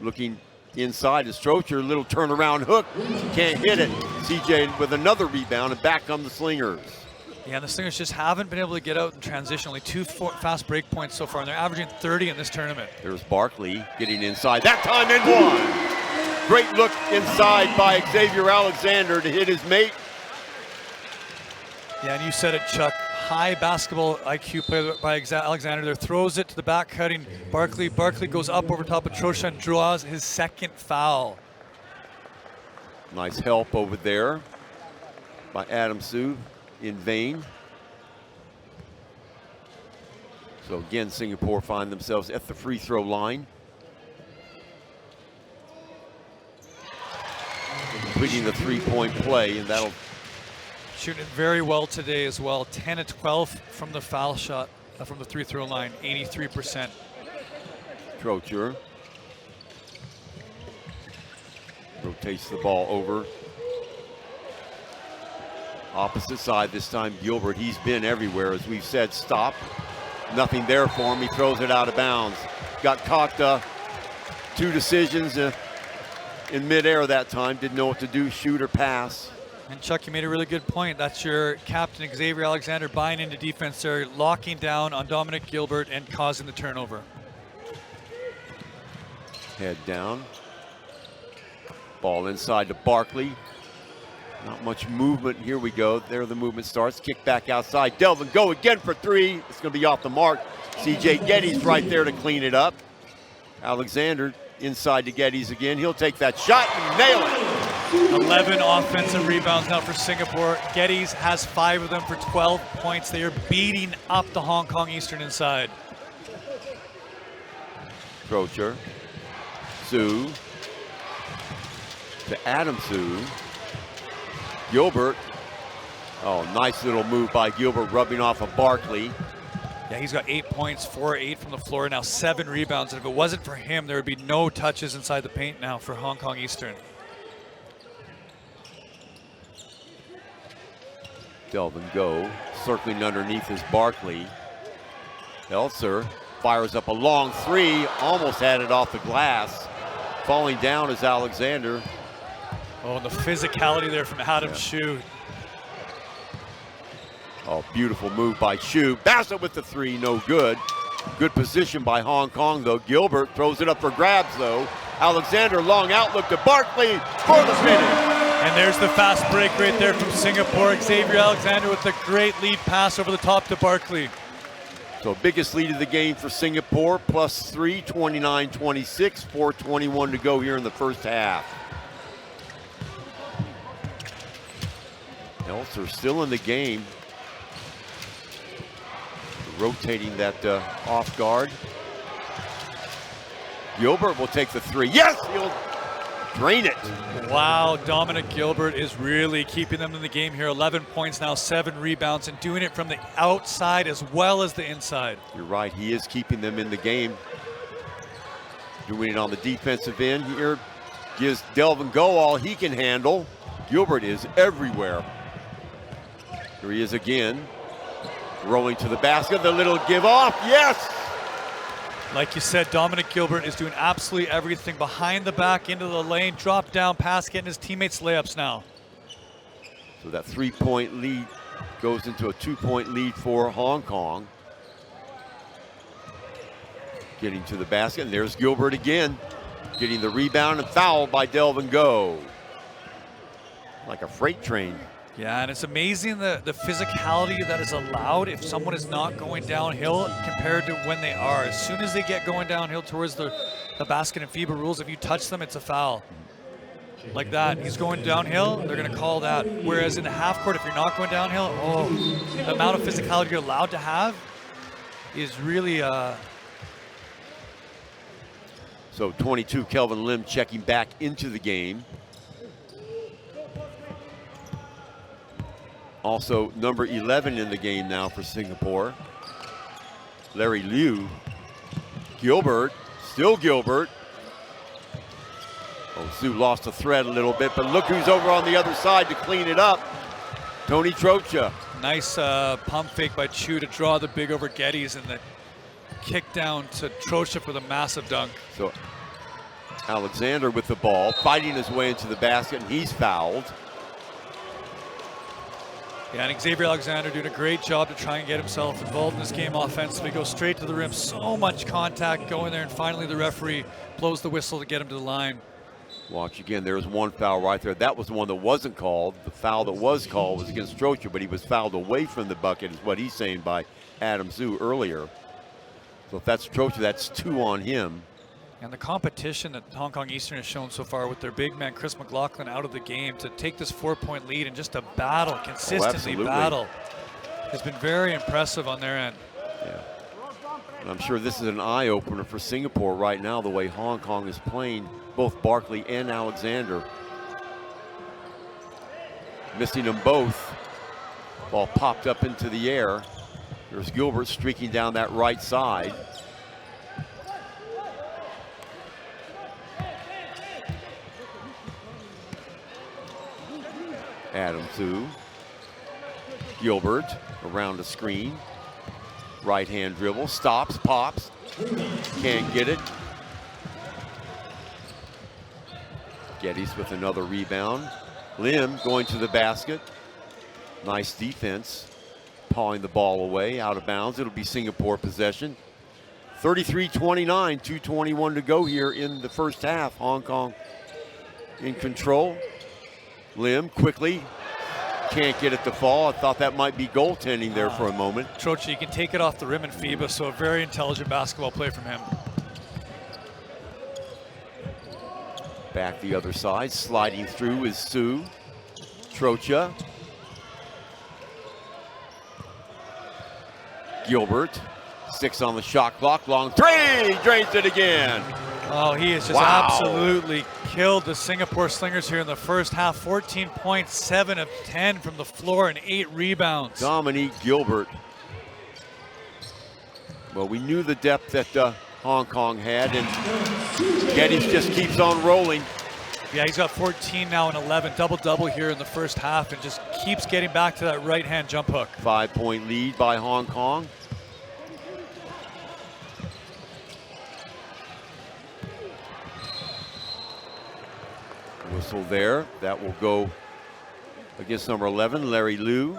Looking inside is Strocher, little turnaround hook, can't hit it. CJ with another rebound, and back come the Slingers. Yeah, the Slingers just haven't been able to get out in transition. Only 2 fast break points so far, and they're averaging 30 in this tournament. There's Barkley getting inside, that time in one. Great look inside by Xavier Alexander to hit his mate. Yeah, and you said it, Chuck. High basketball IQ play by Alexander there. Throws it to the back cutting Barkley. Barkley goes up over top of Trosha and draws his second foul. Nice help over there by Adam Sue in vain. So again, Singapore find themselves at the free throw line. Completing the three-point play, and that'll shooting it very well today as well. 10 of 12 from the foul shot, from the free throw line, 83%. Trocher rotates the ball over. Opposite side this time, Gilbert. He's been everywhere, as we've said. Stop. Nothing there for him. He throws it out of bounds. Got caught 2 decisions in midair that time. Didn't know what to do, shoot or pass. And Chuck, you made a really good point. That's your captain, Xavier Alexander, buying into defense there, locking down on Dominic Gilbert and causing the turnover. Head down. Ball inside to Barkley. Not much movement. Here we go. There the movement starts. Kick back outside. Delvin go again for 3. It's going to be off the mark. CJ Geddes right there to clean it up. Alexander inside to Geddes again. He'll take that shot and nail it. 11 offensive rebounds now for Singapore. Geddes has 5 of them for 12 points. They are beating up the Hong Kong Eastern inside. Trocher. Sue. To Adam Sue. Gilbert. Oh, nice little move by Gilbert, rubbing off of Barkley. Yeah, he's got 8 points, 4-8 from the floor, now 7 rebounds. And if it wasn't for him, there would be no touches inside the paint now for Hong Kong Eastern. Delvin go, circling underneath is Barkley. Elser fires up a long 3, almost had it off the glass. Falling down is Alexander. Oh, and the physicality there from Adam Shue. Oh, beautiful move by Shue. Bassett with the 3, no good. Good position by Hong Kong, though. Gilbert throws it up for grabs, though. Alexander, long outlook to Barkley for the finish. And there's the fast break right there from Singapore. Xavier Alexander with a great lead pass over the top to Barkley. So biggest lead of the game for Singapore, +3, 29-26, 4:21 to go here in the first half. Elser still in the game. Rotating that off guard. Gilbert will take the 3. Yes, he'll drain it. Wow, Dominic Gilbert is really keeping them in the game here. 11 points now, 7 rebounds, and doing it from the outside as well as the inside. You're right, he is keeping them in the game. Doing it on the defensive end here. Gives Delvin go all he can handle. Gilbert is everywhere. Here he is again. Rolling to the basket, the little give off, yes! Like you said, Dominic Gilbert is doing absolutely everything. Behind the back, into the lane, drop down pass, getting his teammates layups now. So that 3-point lead goes into a 2-point lead for Hong Kong. Getting to the basket, and there's Gilbert again. Getting the rebound and fouled by Delvin Go. Like a freight train. Yeah, and it's amazing the physicality that is allowed if someone is not going downhill compared to when they are. As soon as they get going downhill towards the basket and FIBA rules, if you touch them, it's a foul. like that. He's going downhill, they're going to call that. Whereas in the half court, if you're not going downhill, the amount of physicality you're allowed to have is really... So 22, Kelvin Lim checking back into the game. Also number 11 in the game now for Singapore. Larry Liu. Gilbert, still Gilbert. Oh, Sue lost a thread a little bit, but look who's over on the other side to clean it up. Tony Trocha. Nice pump fake by Chu to draw the big over Geddes, and the kick down to Trocha for the massive dunk. So Alexander with the ball, fighting his way into the basket, and he's fouled. Yeah, and Xavier Alexander doing a great job to try and get himself involved in this game offensively. Goes straight to the rim, so much contact going there, and finally the referee blows the whistle to get him to the line. Watch again, there's one foul right there. That was the one that wasn't called. The foul that was called was against Trocha, but he was fouled away from the bucket, is what he's saying, by Adam Zhu earlier. So if that's Trocha, that's 2 on him. And the competition that Hong Kong Eastern has shown so far with their big man Chris McLaughlin out of the game to take this 4-point lead and just to battle, consistently battle, has been very impressive on their end. Yeah. And I'm sure this is an eye-opener for Singapore right now, the way Hong Kong is playing, both Barkley and Alexander. Missing them both. Ball popped up into the air. There's Gilbert streaking down that right side. Adam Thu. Gilbert around the screen. Right hand dribble, stops, pops. Can't get it. Geddes with another rebound. Lim going to the basket. Nice defense. Pawing the ball away, out of bounds. It'll be Singapore possession. 33-29, 2:21 to go here in the first half. Hong Kong in control. Lim quickly, can't get it to fall. I thought that might be goaltending there for a moment. Trocha, you can take it off the rim in FIBA, so a very intelligent basketball play from him. Back the other side, sliding through is Sue. Trocha. Gilbert, 6 on the shot clock, long three, drains it again. Oh, he has just absolutely killed the Singapore Slingers here in the first half. 14 points, 7 of 10 from the floor, and 8 rebounds. Dominique Gilbert. Well, we knew the depth that Hong Kong had, and Geddes just keeps on rolling. Yeah, he's got 14 now and 11, double-double here in the first half, and just keeps getting back to that right-hand jump hook. 5-point lead by Hong Kong. Whistle there. That will go against number 11, Larry Liu.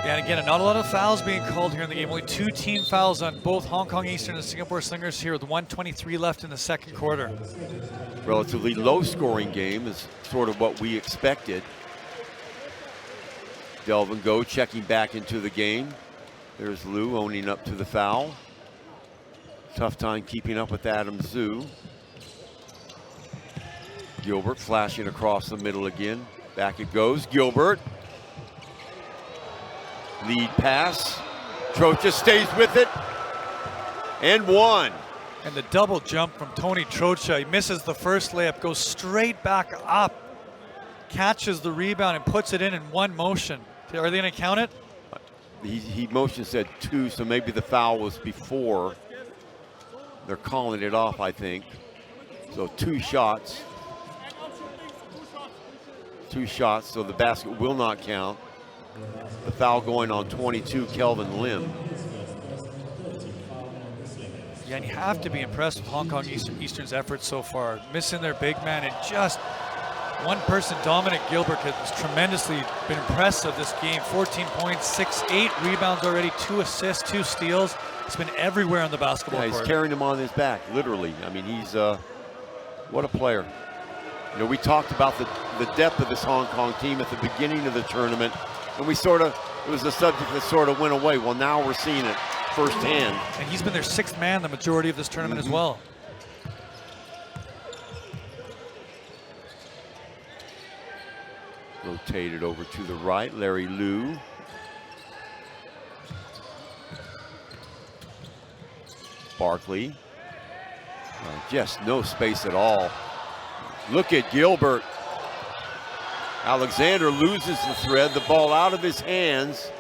Yeah, and again, not a lot of fouls being called here in the game. Only 2 team fouls on both Hong Kong Eastern and Singapore Slingers here with 1:23 left in the second quarter. Relatively low-scoring game is sort of what we expected. Delvin Go checking back into the game. There's Liu owning up to the foul. Tough time keeping up with Adam Zhu. Gilbert flashing across the middle again. Back it goes, Gilbert. Lead pass. Trocha stays with it. And 1. And the double jump from Tony Trocha. He misses the first layup, goes straight back up, catches the rebound and puts it in one motion. Are they going to count it? He motion said 2, so maybe the foul was before. They're calling it off, I think. So 2 shots. 2 shots, so the basket will not count. The foul going on 22, Kelvin Lim. Yeah, and you have to be impressed with Hong Kong Eastern's efforts so far. Missing their big man, and just one person, Dominic Gilbert, has tremendously been impressive this game. 14 points, 8 rebounds already, 2 assists, 2 steals. It's been everywhere on the basketball court. He's carrying him on his back, literally. I mean, he's, what a player. You know, we talked about the depth of this Hong Kong team at the beginning of the tournament, and we sort of, it was a subject that sort of went away. Well, now we're seeing it firsthand. And he's been their 6th man the majority of this tournament as well. Rotated over to the right, Larry Liu. Barkley. Just no space at all. Look at Gilbert. Alexander loses the thread, the ball out of his hands.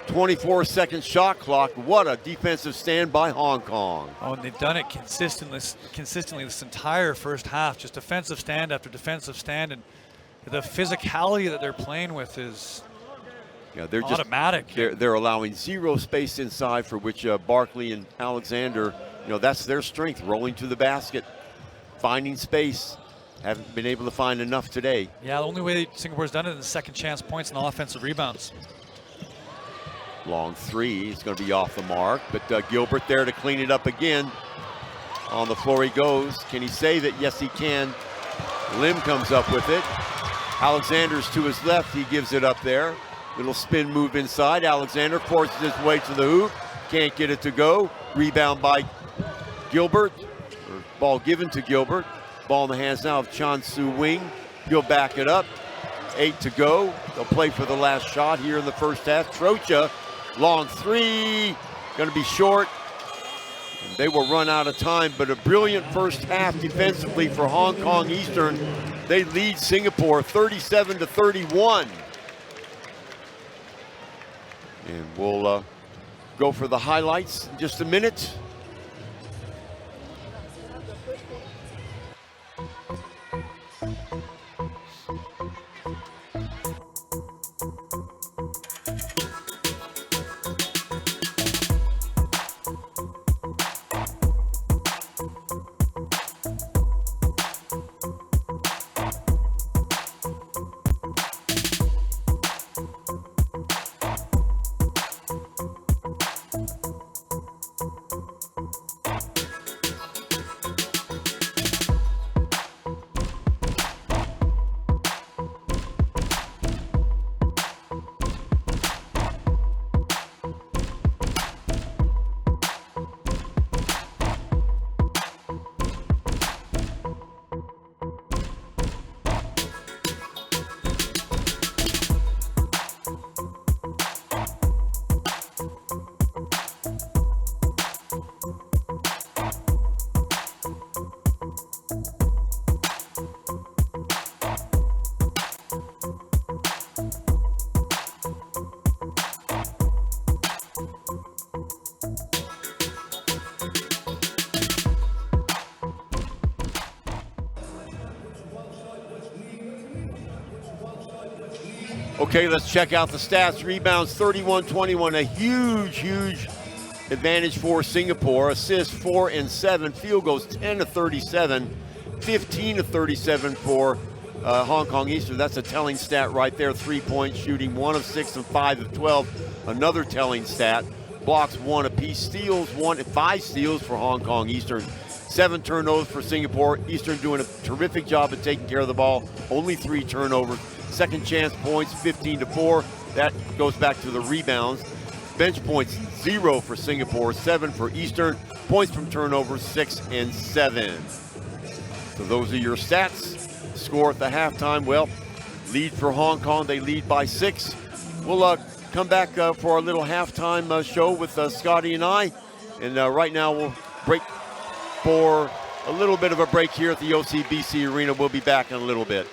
24-second shot clock. What a defensive stand by Hong Kong. Oh, and they've done it consistently this entire first half. Just defensive stand after defensive stand, and the physicality that they're playing with is they're automatic. They're allowing zero space inside, for which Barkley and Alexander, that's their strength, rolling to the basket, finding space. Haven't been able to find enough today. Yeah, the only way Singapore's done it is second chance points and offensive rebounds. Long three is going to be off the mark, but Gilbert there to clean it up again. On the floor he goes. Can he save it? Yes, he can. Lim comes up with it. Alexander's to his left. He gives it up there. Little spin move inside. Alexander forces his way to the hoop. Can't get it to go. Rebound by Gilbert. Or ball given to Gilbert. Ball in the hands now of Chan Su Wing. He'll back it up. 8 to go. They'll play for the last shot here in the first half. Trocha, long three. Going to be short. And they will run out of time, but a brilliant first half defensively for Hong Kong Eastern. They lead Singapore 37-31. And we'll go for the highlights in just a minute. Okay, let's check out the stats. Rebounds 31-21, a huge advantage for Singapore. Assists 4 and 7, field goals 10-37, 15-37 for Hong Kong Eastern. That's a telling stat right there. 3-point shooting, 1 of 6 and 5 of 12. Another telling stat. Blocks 1 apiece, steals 5 steals for Hong Kong Eastern. 7 turnovers for Singapore. Eastern doing a terrific job of taking care of the ball. Only 3 turnovers. Second chance points, 15-4. That goes back to the rebounds. Bench points, 0 for Singapore, 7 for Eastern. Points from turnovers, 6 and 7. So those are your stats. Score at the halftime, well, lead for Hong Kong, they lead by 6. We'll come back for our little halftime show with Scotty and I. And right now we'll break for a little bit of a break here at the OCBC Arena. We'll be back in a little bit.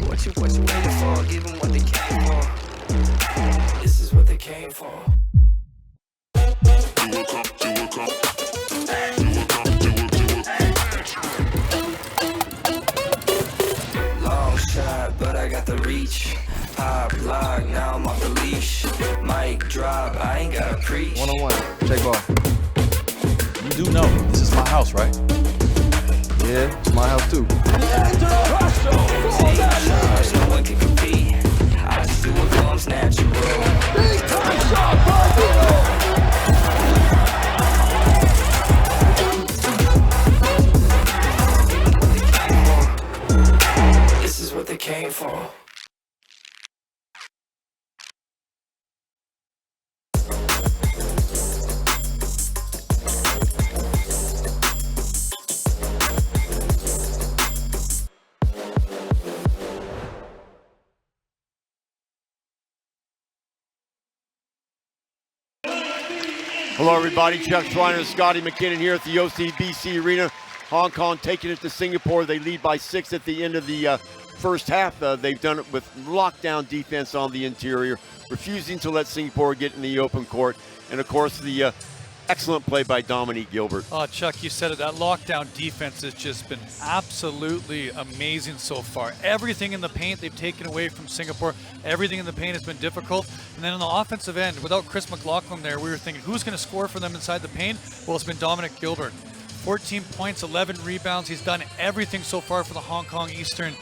What you waiting for? Give them what they came for. This is what they came for. Long shot, but I got the reach. Pop lock, now I'm off the leash. Mic drop, I ain't gotta preach. One-on-one, J Ball. You do know this is my house, right? Yeah, it's my house too. No one can compete. I just do what comes natural. Big time shot, Hello, everybody. Chuck Schreiner and Scotty McKinnon here at the OCBC Arena. Hong Kong taking it to Singapore. They lead by 6 at the end of the first half. They've done it with lockdown defense on the interior, refusing to let Singapore get in the open court. And, of course, the excellent play by Dominique Gilbert. Oh, Chuck, you said it. That lockdown defense has just been absolutely amazing so far. Everything in the paint they've taken away from Singapore. Everything in the paint has been difficult. And then on the offensive end, without Chris McLaughlin there, we were thinking, who's going to score for them inside the paint? Well, it's been Dominic Gilbert. 14 points, 11 rebounds. He's done everything so far for the Hong Kong Eastern.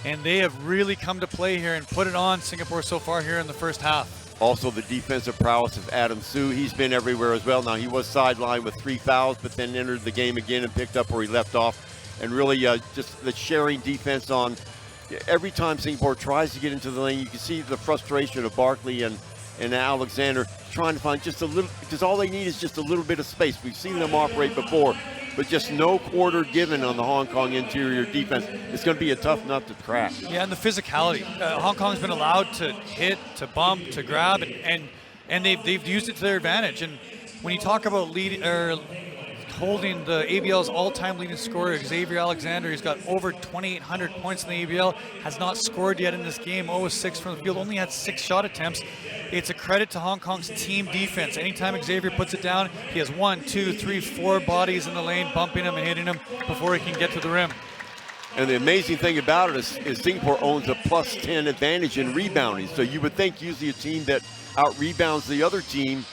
And they have really come to play here and put it on Singapore so far here in the first half. Also, the defensive prowess of Adam Su. He's been everywhere as well. Now, he was sidelined with 3 fouls, but then entered the game again and picked up where he left off. And really just the sharing defense on every time Singapore tries to get into the lane. You can see the frustration of Barkley and Alexander trying to find just a little, because all they need is just a little bit of space. We've seen them operate before, but just no quarter given on the Hong Kong interior defense. It's going to be a tough nut to crack. Yeah, and the physicality. Hong Kong's been allowed to hit, to bump, to grab, and they've used it to their advantage. And when you talk about holding the ABL's all-time leading scorer, Xavier Alexander, he's got over 2,800 points in the ABL, has not scored yet in this game, 0-6 from the field, only had 6 shot attempts. It's a credit to Hong Kong's team defense. Anytime Xavier puts it down, he has 1, 2, 3, 4 bodies in the lane, bumping him and hitting him before he can get to the rim. And the amazing thing about it is Singapore owns a +10 advantage in rebounding. So you would think usually a team that out-rebounds the other team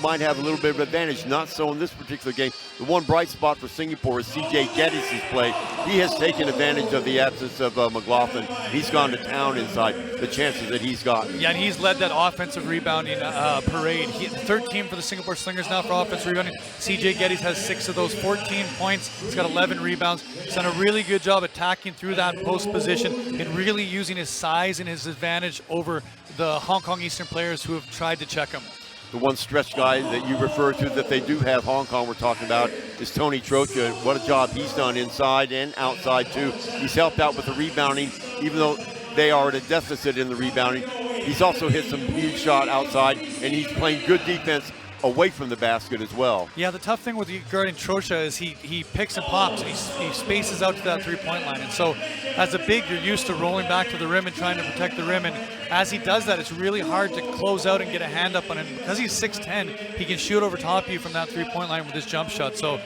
might have a little bit of advantage. Not so in this particular game. The one bright spot for Singapore is C.J. Geddes' play. He has taken advantage of the absence of McLaughlin. He's gone to town inside the chances that he's gotten. Yeah, and he's led that offensive rebounding parade. Third team for the Singapore Slingers now for offensive rebounding. C.J. Geddes has 6 of those, 14 points. He's got 11 rebounds. He's done a really good job attacking through that post position and really using his size and his advantage over the Hong Kong Eastern players who have tried to check him. The one stretch guy that you refer to that they do have Hong Kong we're talking about is Tony Trocha. What a job he's done inside and outside too. He's helped out with the rebounding, even though they are at a deficit in the rebounding. He's also hit some huge shot outside, and he's playing good defense away from the basket as well. Yeah, the tough thing with guarding Trocha is he picks and pops, and he spaces out to that three-point line. And so as a big, you're used to rolling back to the rim and trying to protect the rim. And as he does that, it's really hard to close out and get a hand up on him. Because he's 6'10", he can shoot over top of you from that three-point line with his jump shot. So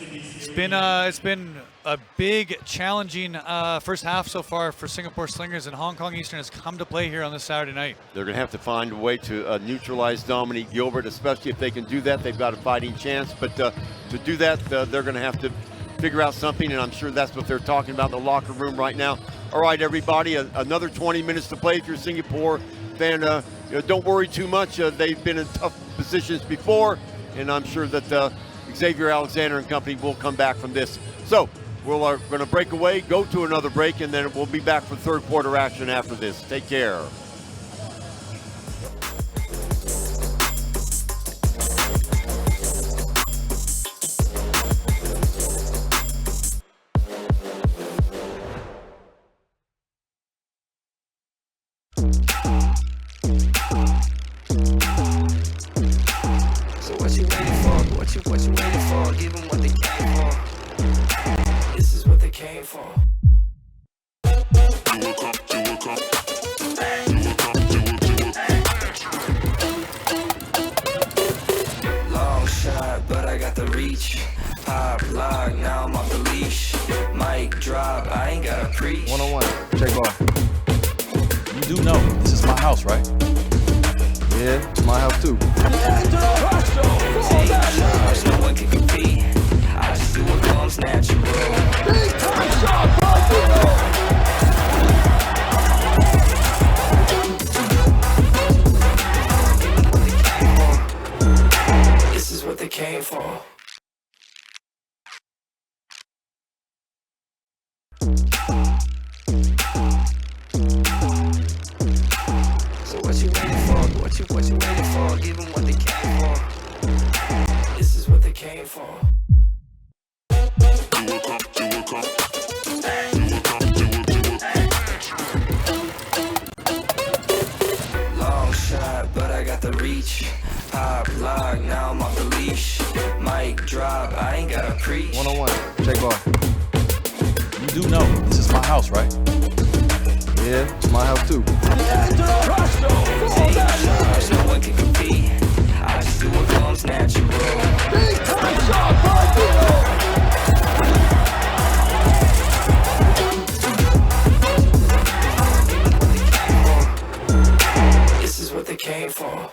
it's been a big, challenging first half so far for Singapore Slingers, and Hong Kong Eastern has come to play here on this Saturday night. They're going to have to find a way to neutralize Dominique Gilbert, especially if they can do that. They've got a fighting chance, but to do that, they're going to have to figure out something, and I'm sure that's what they're talking about in the locker room right now. All right, everybody, another 20 minutes to play if you're Singapore fan. Don't worry too much. They've been in tough positions before, and I'm sure that Xavier Alexander and company will come back from this. So we're going to break away, go to another break, and then we'll be back for third quarter action after this. Take care. What you waiting for? What you waiting for? Give them what they came for. This is what they came for. Long shot, but I got the reach. Pop, lock, now I'm off the leash. Mic drop, I ain't gotta preach. One-on-one, check ball. You do know this is my house, right? Yeah, it's my house too. Take charge, no one can compete. I just do what comes natural. This is what they came for. So what you waiting for? What you waiting for? Give them what they came for. This is what they came for. Long shot, but I got the reach. Pop, lock, now I'm preach. One-on-one. Check ball. You do know this is my house, right? Yeah, it's my house too. Take charge, no one can compete. I just do what comes natural. This is what they came for.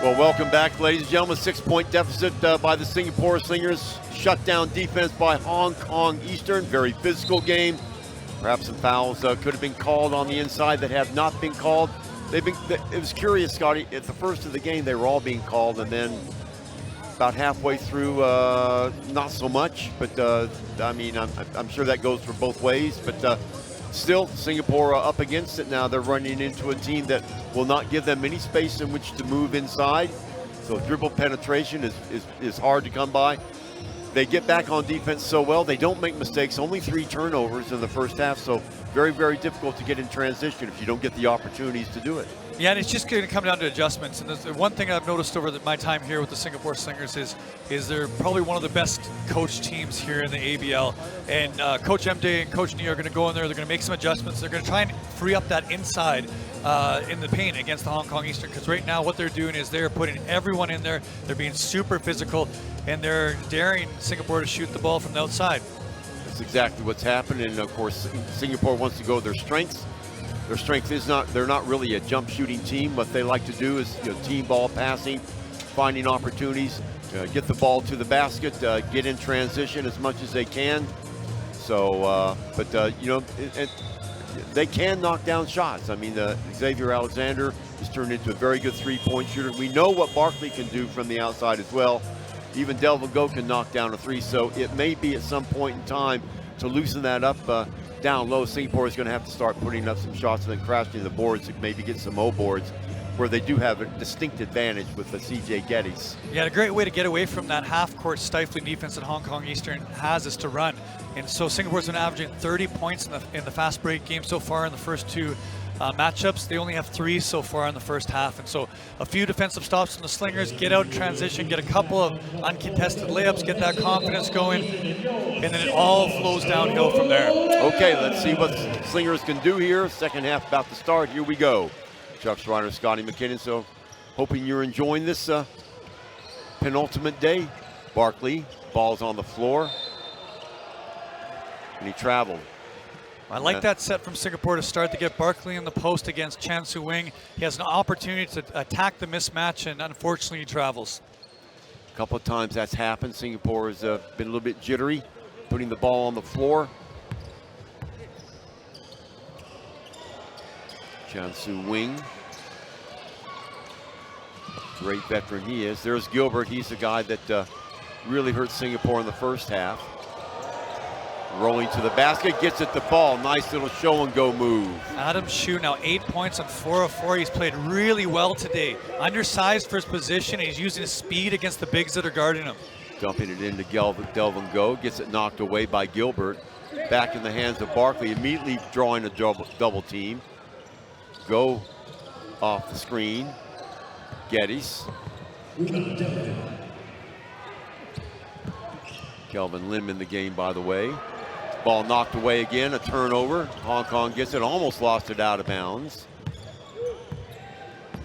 Well, welcome back, ladies and gentlemen. 6-point deficit by the Singapore Slingers. Shutdown defense by Hong Kong Eastern. Very physical game. Perhaps some fouls could have been called on the inside that have not been called. It was curious, Scotty. At the first of the game, they were all being called, and then about halfway through, not so much. But I mean, I'm sure that goes for both ways. But still, Singapore up against it now. They're running into a team that will not give them any space in which to move inside. So dribble penetration is hard to come by. They get back on defense so well. They don't make mistakes. Only 3 turnovers in the first half. So very, very difficult to get in transition if you don't get the opportunities to do it. Yeah, and it's just going to come down to adjustments. And the one thing I've noticed over my time here with the Singapore Slingers is they're probably one of the best coached teams here in the ABL. And Coach MJ and Coach Nee are going to go in there. They're going to make some adjustments. They're going to try and free up that inside in the paint against the Hong Kong Eastern. Because right now what they're doing is they're putting everyone in there. They're being super physical, and they're daring Singapore to shoot the ball from the outside. That's exactly what's happening. And of course, Singapore wants to go their strengths. Their strength is they're not really a jump shooting team. What they like to do is team ball passing, finding opportunities, get the ball to the basket, get in transition as much as they can. So, they can knock down shots. I mean, Xavier Alexander has turned into a very good 3-point shooter. We know what Barkley can do from the outside as well. Even Delvin Go can knock down a 3. So it may be at some point in time to loosen that up. Down low, Singapore is going to have to start putting up some shots and then crashing the boards and maybe get some O boards where they do have a distinct advantage with the CJ Geddes. Yeah, a great way to get away from that half-court stifling defense that Hong Kong Eastern has is to run. And so Singapore's been averaging 30 points in the fast break game so far in the first 2 matchups. They only have 3 so far in the first half. And so a few defensive stops from the Slingers, get out in transition, get a couple of uncontested layups, get that confidence going, and then it all flows downhill from there. Okay, let's see what Slingers can do here. Second half about to start. Here we go. Chuck Schreiner, Scotty McKinnon. So hoping you're enjoying this penultimate day. Barkley, ball's on the floor. And he traveled. I like that set from Singapore to start to get Barkley in the post against Chan Su Wing. He has an opportunity to attack the mismatch, and unfortunately he travels. A couple of times that's happened. Singapore has been a little bit jittery, putting the ball on the floor. Chan Su Wing. Great veteran he is. There's Gilbert. He's the guy that really hurt Singapore in the first half. Rolling to the basket, gets at the ball. Nice little show and go move. Adam Hsu now 8 points on 4 of 4. He's played really well today. Undersized for his position, and he's using his speed against the bigs that are guarding him. Dumping it into Delvin Go, gets it knocked away by Gilbert. Back in the hands of Barkley, immediately drawing a double team. Go off the screen. Geddes. Kelvin Lim in the game, by the way. Ball knocked away again, a turnover. Hong Kong gets it, almost lost it out of bounds.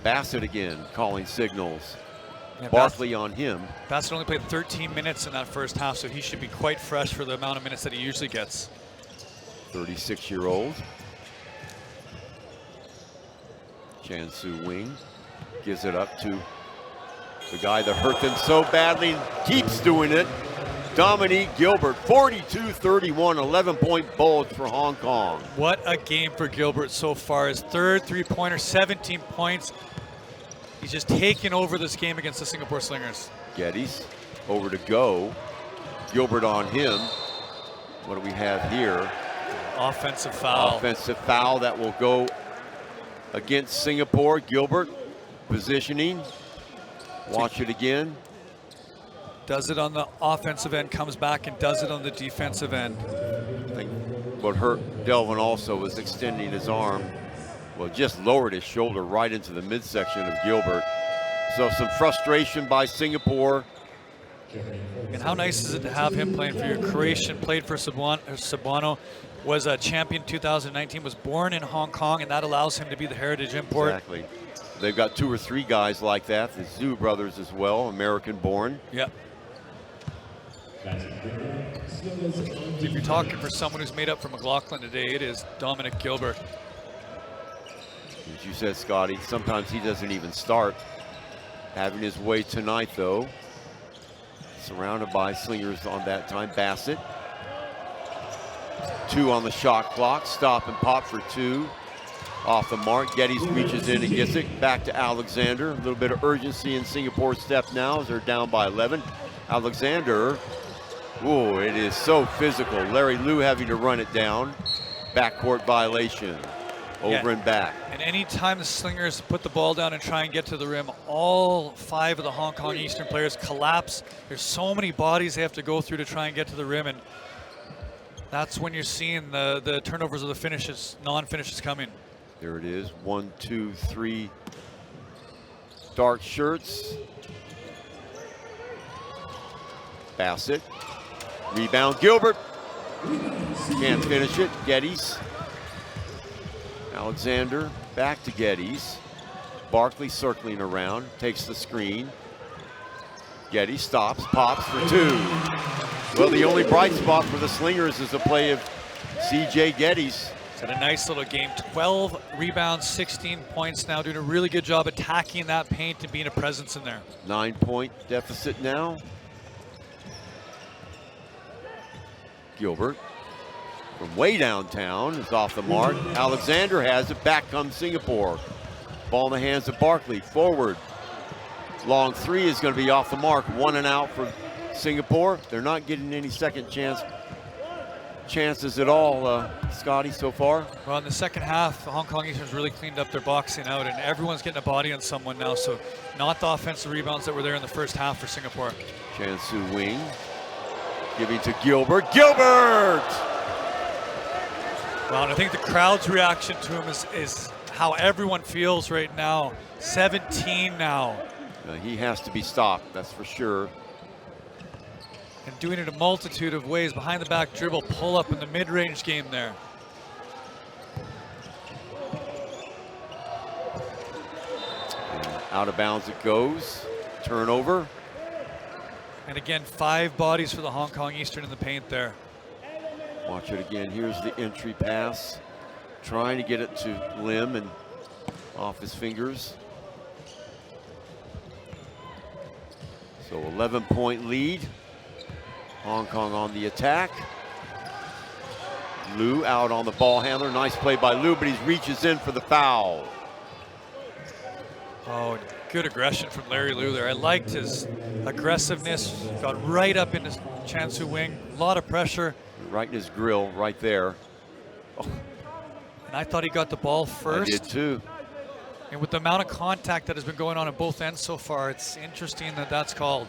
Bassett again, calling signals. Yeah, Barkley on him. Bassett only played 13 minutes in that first half, so he should be quite fresh for the amount of minutes that he usually gets. 36-year-old. Chan Su Wing gives it up to the guy that hurt them so badly, keeps doing it. Dominique Gilbert, 42-31, 11-point bulge for Hong Kong. What a game for Gilbert so far. His third 3-pointer, 17 points. He's just taken over this game against the Singapore Slingers. Geddes over to Go. Gilbert on him. What do we have here? Offensive foul. Offensive foul that will go against Singapore. Gilbert positioning. Watch it again. Does it on the offensive end, comes back and does it on the defensive end. I think what hurt Delvin also was extending his arm. Well, just lowered his shoulder right into the midsection of Gilbert. So some frustration by Singapore. And how nice is it to have him playing for you? Croatian, played for Cebuano, was a champion 2019, was born in Hong Kong, and that allows him to be the heritage import. Exactly. They've got 2 or 3 guys like that. The Zhu brothers as well, American born. Yep. If you're talking for someone who's made up for McLaughlin today, it is Dominic Gilbert. As you said, Scotty, sometimes he doesn't even start. Having his way tonight, though. Surrounded by Slingers on that time. Bassett. 2 on the shot clock. Stop and pop for 2. Off the mark. Geddes reaches in and gets it. Back to Alexander. A little bit of urgency in Singapore's step now as they're down by 11. Alexander. Oh, it is so physical. Larry Liu having to run it down. Backcourt violation. Over and back. And anytime the Slingers put the ball down and try and get to the rim, all 5 of the Hong Kong Eastern players collapse. There's so many bodies they have to go through to try and get to the rim, and that's when you're seeing the turnovers of the finishes, non-finishes coming. There it is. 1, 2, 3 dark shirts. Bassett. Rebound. Gilbert. Can't finish it. Geddes. Alexander back to Geddes. Barkley circling around. Takes the screen. Geddes stops. Pops for 2. Well, the only bright spot for the Slingers is the play of C.J. Geddes. It's had a nice little game. 12 rebounds, 16 points now. Doing a really good job attacking that paint and being a presence in there. 9-point deficit now. Gilbert from way downtown is off the mark. Alexander has it. Back comes Singapore. Ball in the hands of Barkley. Forward. Long 3 is going to be off the mark. 1 and out for Singapore. They're not getting any second chances at all, Scotty, so far. Well, in the second half, the Hong Kong Easterns really cleaned up their boxing out, and everyone's getting a body on someone now. So not the offensive rebounds that were there in the first half for Singapore. Chansu Wing. Giving to Gilbert. Gilbert! Well, and I think the crowd's reaction to him is how everyone feels right now. 17 now. He has to be stopped, that's for sure. And doing it a multitude of ways. Behind the back dribble, pull up in the mid-range game there. And out of bounds it goes. Turnover. And again, 5 bodies for the Hong Kong Eastern in the paint there. Watch it again. Here's the entry pass. Trying to get it to Lim and off his fingers. So 11-point lead. Hong Kong on the attack. Liu out on the ball handler. Nice play by Liu, but he reaches in for the foul. Oh, good aggression from Larry Liu there. I liked his aggressiveness. Got right up into Chansu Wing. A lot of pressure. Right in his grill, right there. Oh. And I thought he got the ball first. I did too. And with the amount of contact that has been going on both ends so far, it's interesting that that's called.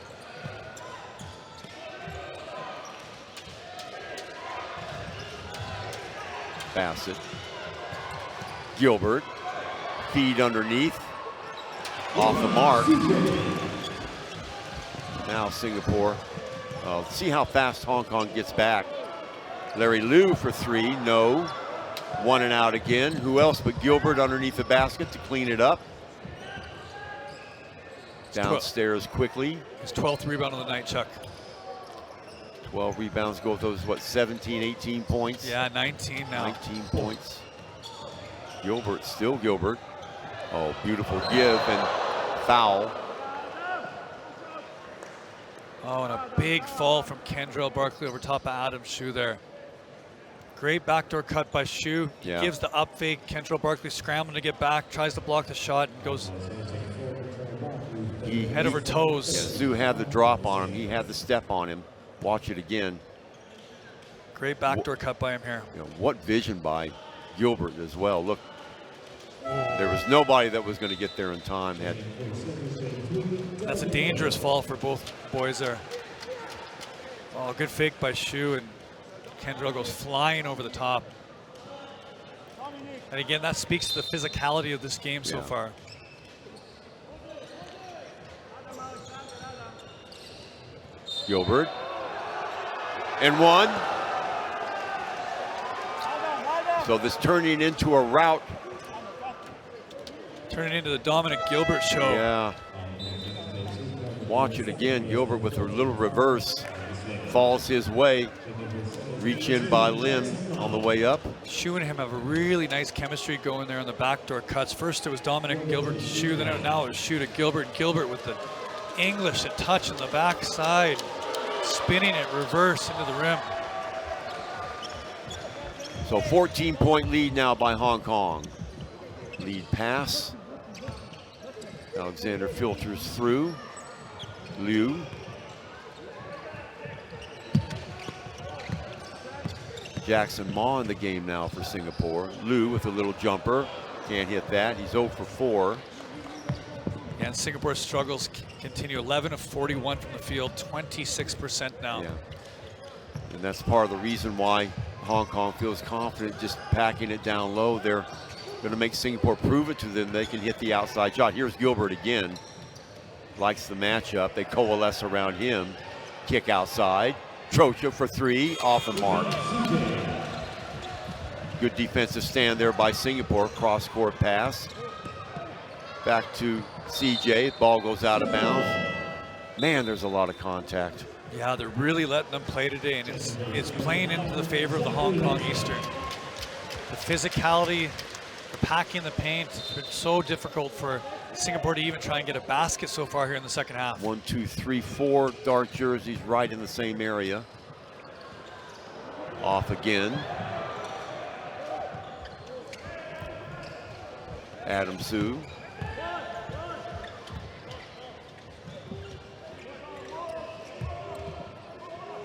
Bassett. Gilbert. Feed underneath. Off the mark. Now Singapore. See how fast Hong Kong gets back. Larry Liu for 3, no. 1 and out again. Who else but Gilbert underneath the basket to clean it up. Downstairs quickly. His 12th rebound of the night, Chuck. 12 rebounds, go with those, what, 17, 18 points? Yeah, 19 now. 19 points. Gilbert, still Gilbert. Oh, beautiful give and foul. Oh, and a big fall from Kendrell Barkley over top of Adam's shoe there. Great backdoor cut by Shu. Yeah. Gives the up fake. Kendrell Barkley scrambling to get back, tries to block the shot, and goes head over toes. Yeah, Zoo had the drop on him. He had the step on him. Watch it again. Great backdoor cut by him here. You know, what vision by Gilbert as well. Look, there was nobody that was going to get there in time. That's a dangerous fall for both boys there. Oh, good fake by Shu, and Kendrell goes flying over the top. And again, that speaks to the physicality of this game so far. Gilbert. And 1. So this turning into a rout. Turning into the Dominic Gilbert show. Yeah. Watch it again. Gilbert with a little reverse. Falls his way. Reach in by Lim on the way up. Shu and him have a really nice chemistry going there on the backdoor cuts. First it was Dominic Gilbert to Shu, then now it was Shu to Gilbert. And Gilbert with the English, a touch on the backside, spinning it reverse into the rim. So 14-point lead now by Hong Kong. Lead pass. Alexander filters through. Liu. Jackson Ma in the game now for Singapore. Liu with a little jumper. Can't hit that. He's 0 for 4. And Singapore's struggles continue. 11 of 41 from the field, 26% now. Yeah. And that's part of the reason why Hong Kong feels confident just packing it down low. They're going to make Singapore prove it to them. They can hit the outside shot. Here's Gilbert again. Likes the matchup. They coalesce around him. Kick outside. Trocha for 3, off the mark. Good defensive stand there by Singapore. Cross-court pass. Back to CJ. Ball goes out of bounds. Man, there's a lot of contact. Yeah, they're really letting them play today, and it's playing into the favor of the Hong Kong Eastern. The physicality, the packing the paint, it's been so difficult for Singapore to even try and get a basket so far here in the second half. 1, 2, 3, 4 dark jerseys right in the same area. Off again. Adam Su.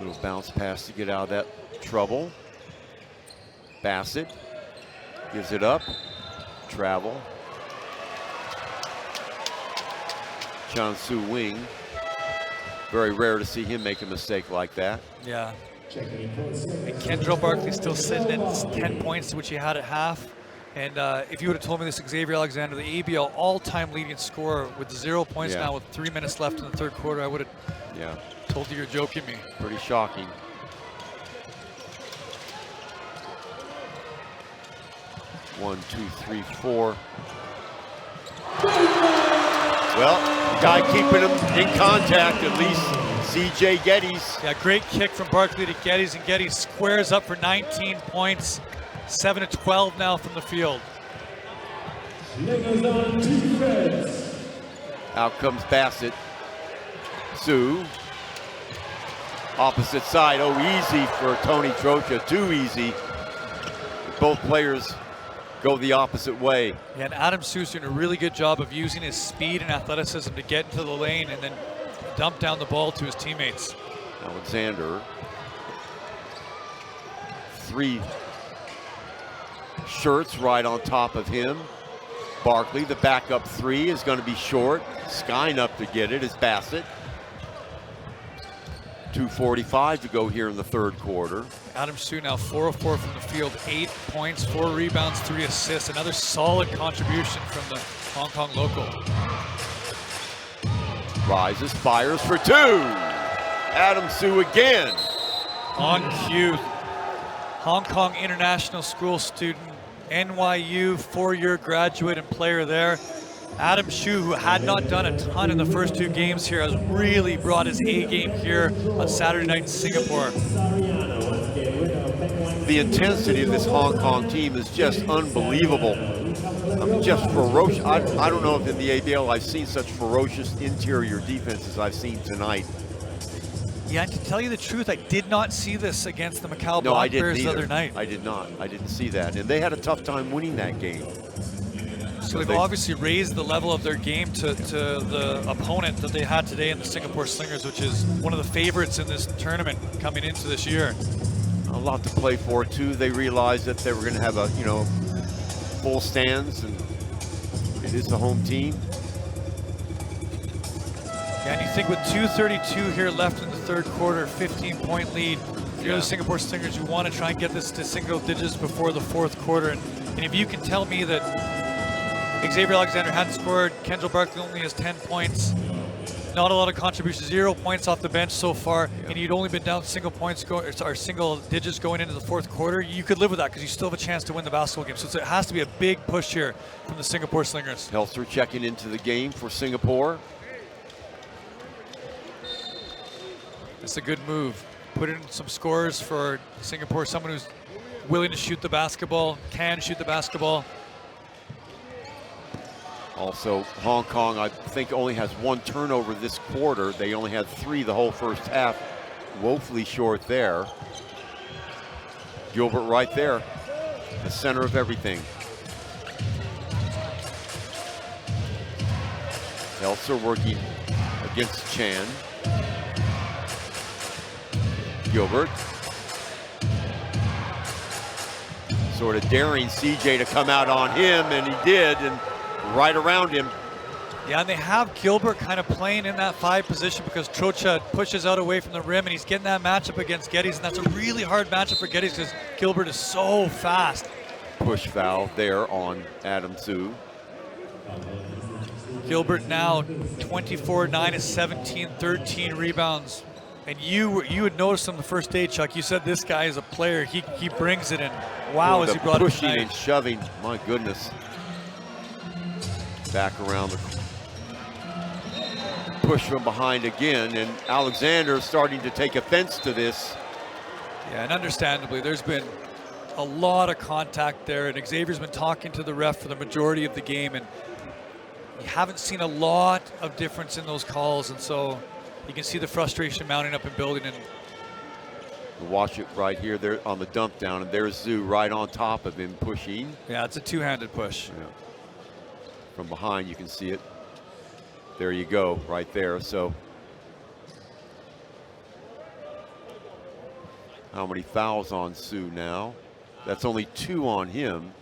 Little bounce pass to get out of that trouble. Bassett gives it up. Travel. Chan Su Wing. Very rare to see him make a mistake like that. Yeah. And Kendrell Barkley still sitting at 10 points, which he had at half. And if you would have told me this, Xavier Alexander, the ABL all-time leading scorer with 0 points now with 3 minutes left in the third quarter, I would have told you you're joking me. Pretty shocking. One, two, three, 4. Well, the guy keeping him in contact, at least, CJ Geddes. Yeah, great kick from Barkley to Geddes, and Geddes squares up for 19 points. 7 of 12 now from the field. Slingers on defense. Out comes Bassett. Su. Opposite side. Oh, easy for Tony Trocha. Too easy. Both players go the opposite way. Yeah, and Adam Su's doing a really good job of using his speed and athleticism to get into the lane and then dump down the ball to his teammates. Alexander. 3 shirts right on top of him. Barkley, the backup 3 is going to be short. Skying up to get it is Bassett. 2:45 to go here in the third quarter. Adam Su now 4 of 4 from the field, 8 points, 4 rebounds, 3 assists. Another solid contribution from the Hong Kong local. Rises, fires for 2. Adam Su again. On cue. Hong Kong International School student, NYU 4-year graduate and player there. Adam Su, who had not done a ton in the first 2 games here, has really brought his A game here on Saturday night in Singapore. The intensity of this Hong Kong team is just unbelievable. I mean, just ferocious. I don't know if in the ABL I've seen such ferocious interior defense as I've seen tonight. Yeah, and to tell you the truth, I did not see this against the Macau Black Bears the other night. I did not. I didn't see that. And they had a tough time winning that game. So they've obviously raised the level of their game to the opponent that they had today in the Singapore Slingers, which is one of the favorites in this tournament coming into this year. A lot to play for too. They realized that they were going to have a, full stands, and it is the home team. Yeah, and you think with 2:32 here left in the third quarter, 15-point lead, if you're the Singapore Slingers, you want to try and get this to single digits before the fourth quarter. And if you can tell me that Xavier Alexander hadn't scored, Kendrell Barkley only has 10 points, not a lot of contributions, 0 points off the bench so far, and you'd only been down single digits going into the fourth quarter, you could live with that because you still have a chance to win the basketball game. So it has to be a big push here from the Singapore Slingers. Helser checking into the game for Singapore. It's a good move. Put in some scores for Singapore, someone who's willing to shoot the basketball, can shoot the basketball. Also, Hong Kong, I think, only has 1 turnover this quarter. They only had 3 the whole first half. Woefully short there. Gilbert right there, the center of everything. Helser working against Chan. Sort of daring CJ to come out on him, and he did, and right around him. Yeah, and they have Gilbert kind of playing in that 5 position because Trocha pushes out away from the rim, and he's getting that matchup against Geddes, and that's a really hard matchup for Geddes because Gilbert is so fast. Push foul there on Adam Sue. Gilbert now 24-9 at 17, 13 rebounds. And you had noticed him the first day, Chuck. You said this guy is a player. He brings it in. Wow, as he brought it pushing tonight. and shoving. My goodness. Back around the push from behind again, and Alexander starting to take offense to this. Yeah, and understandably, there's been a lot of contact there, and Xavier's been talking to the ref for the majority of the game, and you haven't seen a lot of difference in those calls, and so you can see the frustration mounting up and building. And watch it right here there on the dump down, and there's Zoo right on top of him pushing. yeah, it's a two-handed push. Yeah. From behind, you can see it. There you go, right there. So, how many fouls on Sue now? That's only 2 on him.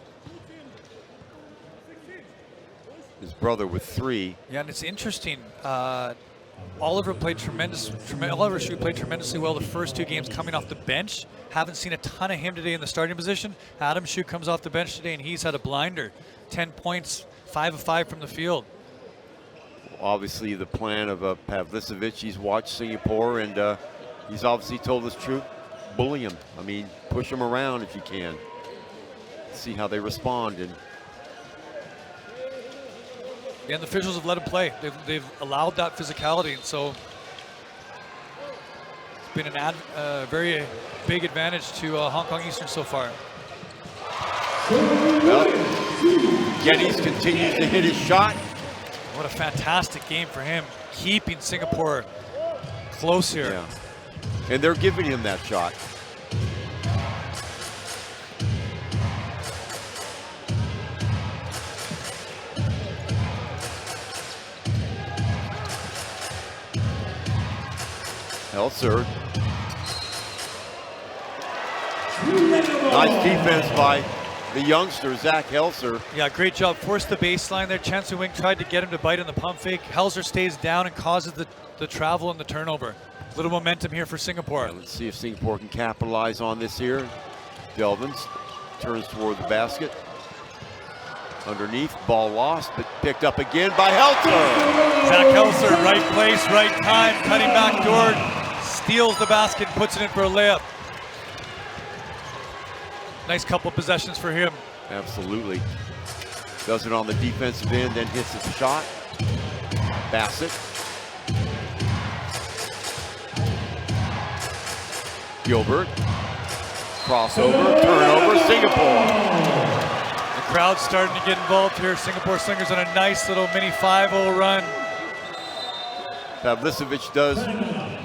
His brother with 3. Yeah, and it's interesting. Oliver played Oliver Shue played tremendously well the first 2 games coming off the bench. Haven't seen a ton of him today in the starting position. Adam Shue comes off the bench today, and he's had a blinder. 10 points, 5 of 5 from the field. Obviously, the plan of Pavlicevic, he's watched Singapore, and he's obviously told us truth. Bully him. I mean, push him around if you can. See how they respond. And yeah, and the officials have let him play. They've allowed that physicality, and so it's been a very big advantage to Hong Kong Eastern so far. Well, Geddes continues to hit his shot. What a fantastic game for him, keeping Singapore close here. Yeah. And they're giving him that shot. Helser. Nice defense by the youngster, Zach Helser. Yeah, great job. Forced the baseline there. Chancellor Wing tried to get him to bite on the pump fake. Helser stays down and causes the travel and the turnover. Little momentum here for Singapore. Yeah, let's see if Singapore can capitalize on this here. Delvins turns toward the basket. Underneath, ball lost, but picked up again by Helser. Zach Helser, right place, right time, cutting back door, steals the basket, puts it in for a layup. Nice couple possessions for him. Absolutely. Does it on the defensive end, then hits his shot. Bassett. Gilbert. Crossover, turnover, Singapore. The crowd's starting to get involved here. Singapore Slingers on a nice little mini 5-0 run. Pavlicevic does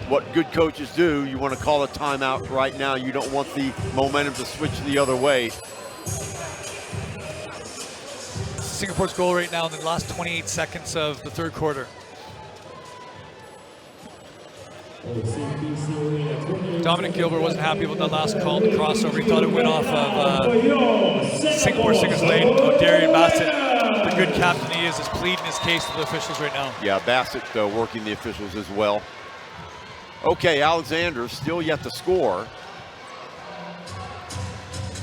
what good coaches do. You want to call a timeout right now. You don't want the momentum to switch the other way. Singapore's goal right now in the last 28 seconds of the third quarter. Dominic Gilbert wasn't happy with the last call, the crossover. He thought it went off of Singapore Slingers lane. Darian Bassett, the good captain he is pleading his case to the officials right now. Yeah, Bassett working the officials as well. Okay, Alexander still yet to score.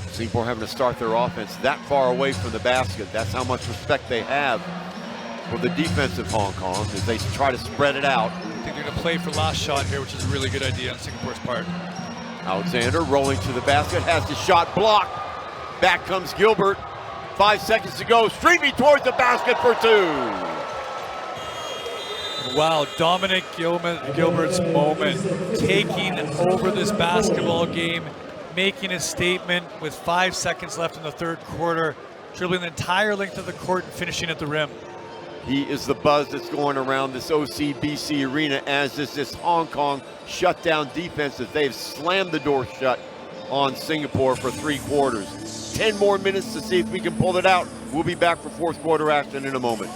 Singapore having to start their offense that far away from the basket. That's how much respect they have for the defensive Hong Kong as they try to spread it out. I think they're going to play for last shot here, which is a really good idea on Singapore's part. Alexander rolling to the basket, has the shot blocked. Back comes Gilbert. 5 seconds to go, streaming towards the basket for 2. Wow, Dominic Gilbert's moment, taking over this basketball game, making a statement with 5 seconds left in the third quarter, dribbling the entire length of the court and finishing at the rim. He is the buzz that's going around this OCBC arena as is this Hong Kong shutdown defense as they've slammed the door shut on Singapore for 3 quarters. 10 more minutes to see if we can pull it out. We'll be back for fourth quarter action in a moment.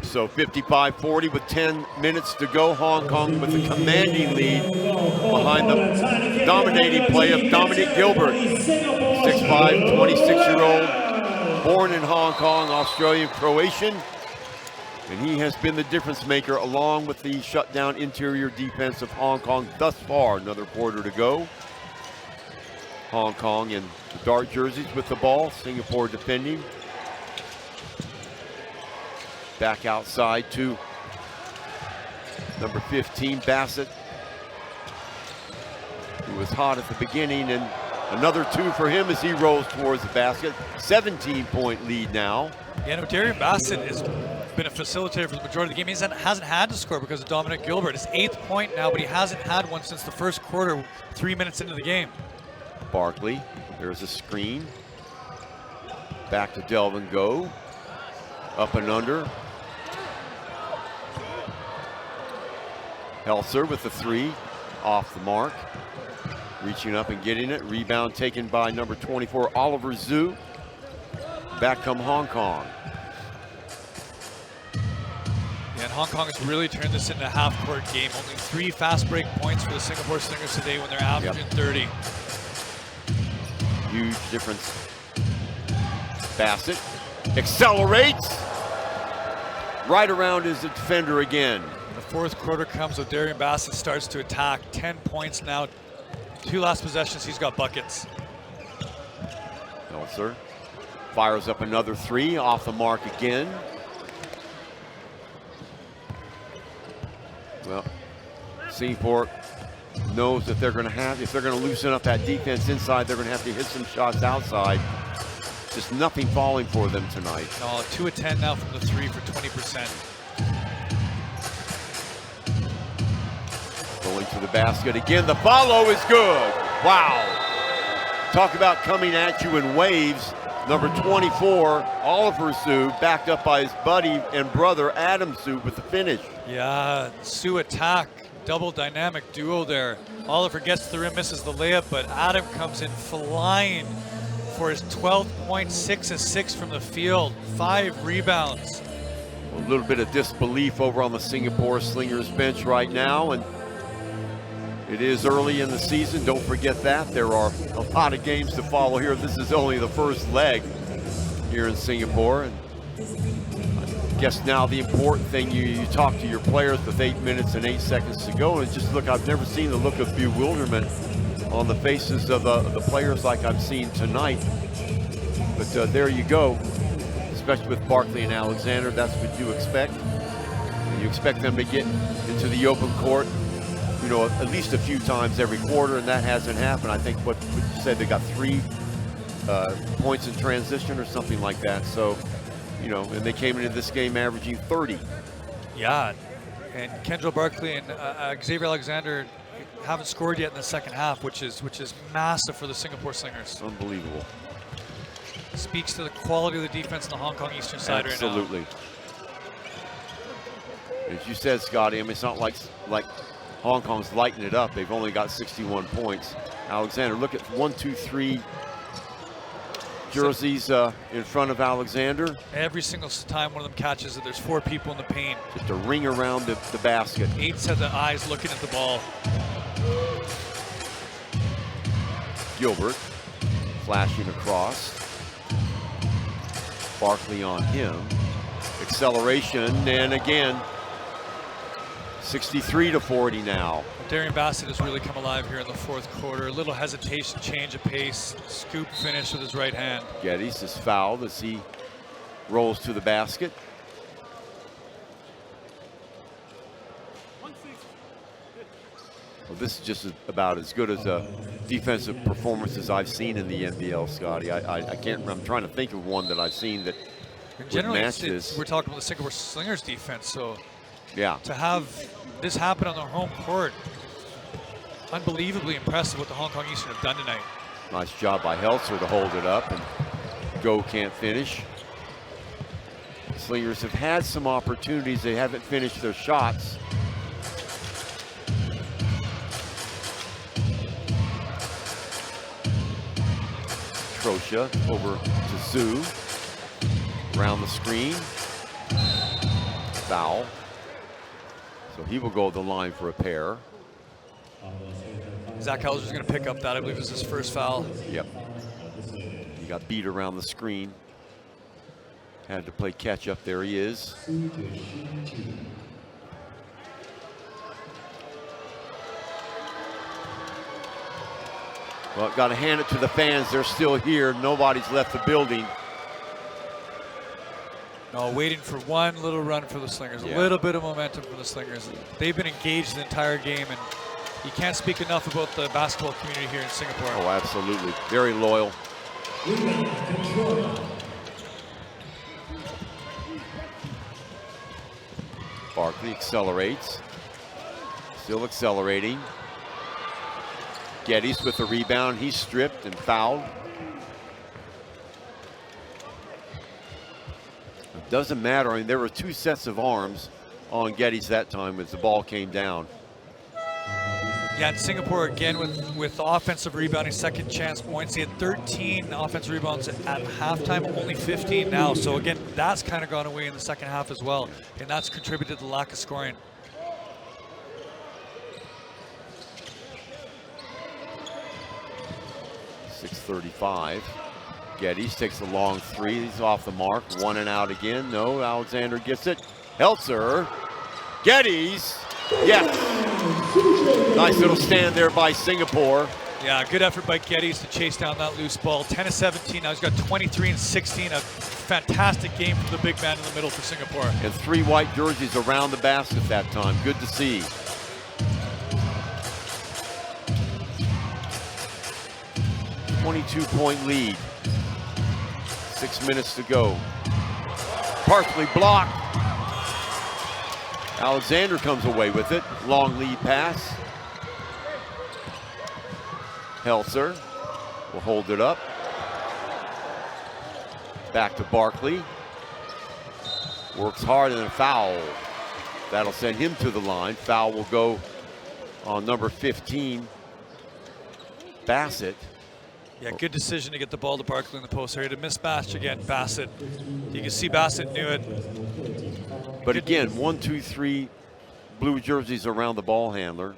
So 55-40 with 10 minutes to go. Hong Kong with a commanding lead behind the dominating play of Dominic Gilbert. 6'5", 26-year-old, born in Hong Kong, Australian, Croatian. And he has been the difference maker along with the shutdown interior defense of Hong Kong thus far. Another quarter to go. Hong Kong in the dark jerseys with the ball. Singapore defending. Back outside to number 15, Bassett, who was hot at the beginning, and another two for him as he rolls towards the basket. 17-point lead now. Yeah, no, Darian Bassett has been a facilitator for the majority of the game. He hasn't had to score because of Dominic Gilbert. His 8th point now, but he hasn't had one since the first quarter, 3 minutes into the game. Barkley, there's a screen. Back to Delvin Go. Up and under. Helser with the three, off the mark. Reaching up and getting it. Rebound taken by number 24, Oliver Zhu. Back come Hong Kong. Yeah, and Hong Kong has really turned this into a half-court game. Only 3 fast break points for the Singapore Slingers today when they're averaging 30. Huge difference. Bassett accelerates. Right around his defender again. The fourth quarter comes with Darian Bassett starts to attack. 10 points now. 2 last possessions, he's got buckets. Helser fires up another 3, off the mark again. Well, Singapore knows that they're going to have, if they're going to loosen up that defense inside, they're going to have to hit some shots outside. Just nothing falling for them tonight. No, 2 of 10 now from the 3 for 20%. Going to the basket again. The follow is good. Wow. Talk about coming at you in waves. Number 24, Oliver Zhu, backed up by his buddy and brother Adam Zhu with the finish. Yeah, Zhu attack, double dynamic duo there. Oliver gets to the rim, misses the layup, but Adam comes in flying for his 12 points, 6 of 6 from the field, 5 rebounds. A little bit of disbelief over on the Singapore Slingers bench right now, and it is early in the season. Don't forget that. There are a lot of games to follow here. This is only the first leg here in Singapore. And I guess now the important thing, you talk to your players with 8 minutes and 8 seconds to go, and just look, I've never seen the look of bewilderment on the faces of the players like I've seen tonight. But there you go, especially with Barkley and Alexander. That's what you expect. And you expect them to get into the open court, you know, at least a few times every quarter, and that hasn't happened. I think what you said, they got 3 points in transition or something like that. So, you know, and they came into this game averaging 30. Yeah, and Kendall Barkley and Xavier Alexander haven't scored yet in the second half, which is massive for the Singapore Slingers. Unbelievable. Speaks to the quality of the defense on the Hong Kong Eastern side right now. Absolutely. As you said, Scotty, I mean, it's not like Hong Kong's lighting it up. They've only got 61 points. Alexander, look at 1, 2, 3 jerseys in front of Alexander. Every single time one of them catches it, there's 4 people in the paint. Just a ring around the basket. 8 set of eyes looking at the ball. Gilbert flashing across. Barkley on him. Acceleration, and again, 63-40 now. Darian Bassett has really come alive here in the fourth quarter. A little hesitation, change of pace, scoop finish with his right hand. Geddes is fouled as he rolls to the basket. Well, this is just about as good as a defensive performance as I've seen in the NBL, Scotty. I can't. I'm trying to think of one that I've seen that would match this. We're talking about the Singapore Slingers defense, so yeah, to have this happen on their home court, unbelievably impressive what the Hong Kong Eastern have done tonight. Nice job by Helser to hold it up, and Go can't finish. Slingers have had some opportunities. They haven't finished their shots. Trosha over to Zhu. Around the screen. foul. So he will go to the line for a pair. Zach Helser's going to pick up that. I believe it was his first foul. Yep. He got beat around the screen. Had to play catch up. There he is. Well, got to hand it to the fans. They're still here. Nobody's left the building. No, waiting for one little run for the Slingers. A little bit of momentum for the Slingers. They've been engaged the entire game, and you can't speak enough about the basketball community here in Singapore. Oh, absolutely. Very loyal. Barkley accelerates. Still accelerating. Geddes with the rebound. He's stripped and fouled. It doesn't matter. I mean, there were two sets of arms on Geddes that time as the ball came down. Yeah, in Singapore again with offensive rebounding, second chance points. He had 13 offensive rebounds at halftime, only 15 now. So again, that's kind of gone away in the second half as well, and that's contributed to the lack of scoring. .635. Geddes takes a long three. He's off the mark. One and out again. No, Alexander gets it. Helser. Geddes. Yes. Nice little stand there by Singapore. Yeah, good effort by Geddes to chase down that loose ball. 10 of 17. Now he's got 23 and 16. A fantastic game from the big man in the middle for Singapore. And 3 white jerseys around the basket that time. Good to see. .22 lead. 6 minutes to go. Partially blocked. Alexander comes away with it. Long lead pass. Helser will hold it up. Back to Barkley. Works hard and a foul. That'll send him to the line. Foul will go on number 15, Bassett. Yeah, good decision to get the ball to Barkley in the post area. To miss Bash again, Bassett. You can see Bassett knew it. But again, 1, 2, 3 blue jerseys around the ball handler.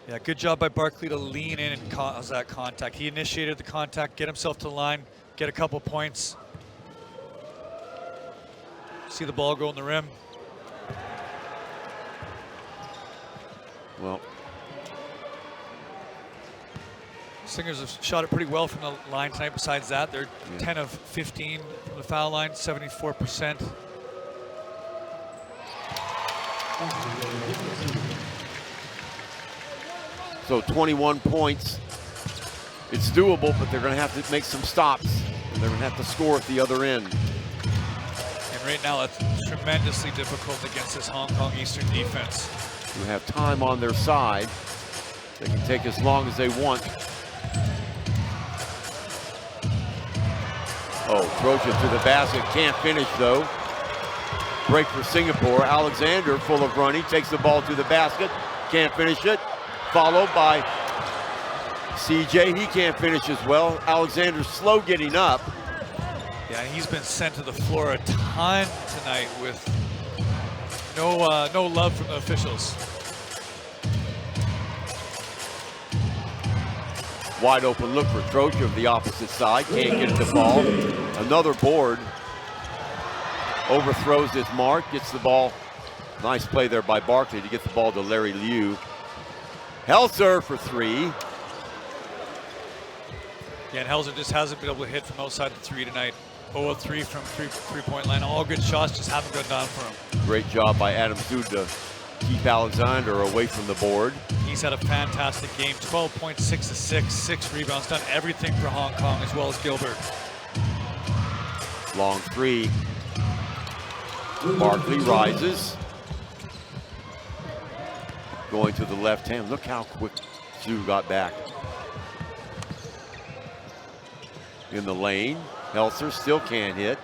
Yeah, good job by Barkley to lean in and cause that contact. He initiated the contact, get himself to the line, get a couple points. See the ball go in the rim. Well, Slingers have shot it pretty well from the line tonight. Besides that, they're 10 of 15 from the foul line, 74%. So 21 points. It's doable, but they're going to have to make some stops. And they're going to have to score at the other end. And right now, it's tremendously difficult against this Hong Kong Eastern defense. Who have time on their side. They can take as long as they want. Oh, Trojan to the basket. Can't finish, though. Break for Singapore. Alexander, full of running, takes the ball to the basket. Can't finish it. Followed by CJ. He can't finish as well. Alexander's slow getting up. Yeah, he's been sent to the floor a ton tonight with no love from the officials. Wide open look for Trojan of the opposite side. Can't get it to fall. Another board. Overthrows his mark. Gets the ball. Nice play there by Barkley to get the ball to Larry Liu. Helser for 3. Yeah, and Helser just hasn't been able to hit from outside the 3 tonight. 0 of 3 from three-point line. All good shots, just haven't gone down for him. Great job by Adam Zud to keep Alexander away from the board. He's had a fantastic game. 12 points, 6 assists, 6 rebounds. Done everything for Hong Kong as well as Gilbert. Long 3. Barkley rises. Going to the left hand. Look how quick Zhu got back. In the lane. Helser still can't hit.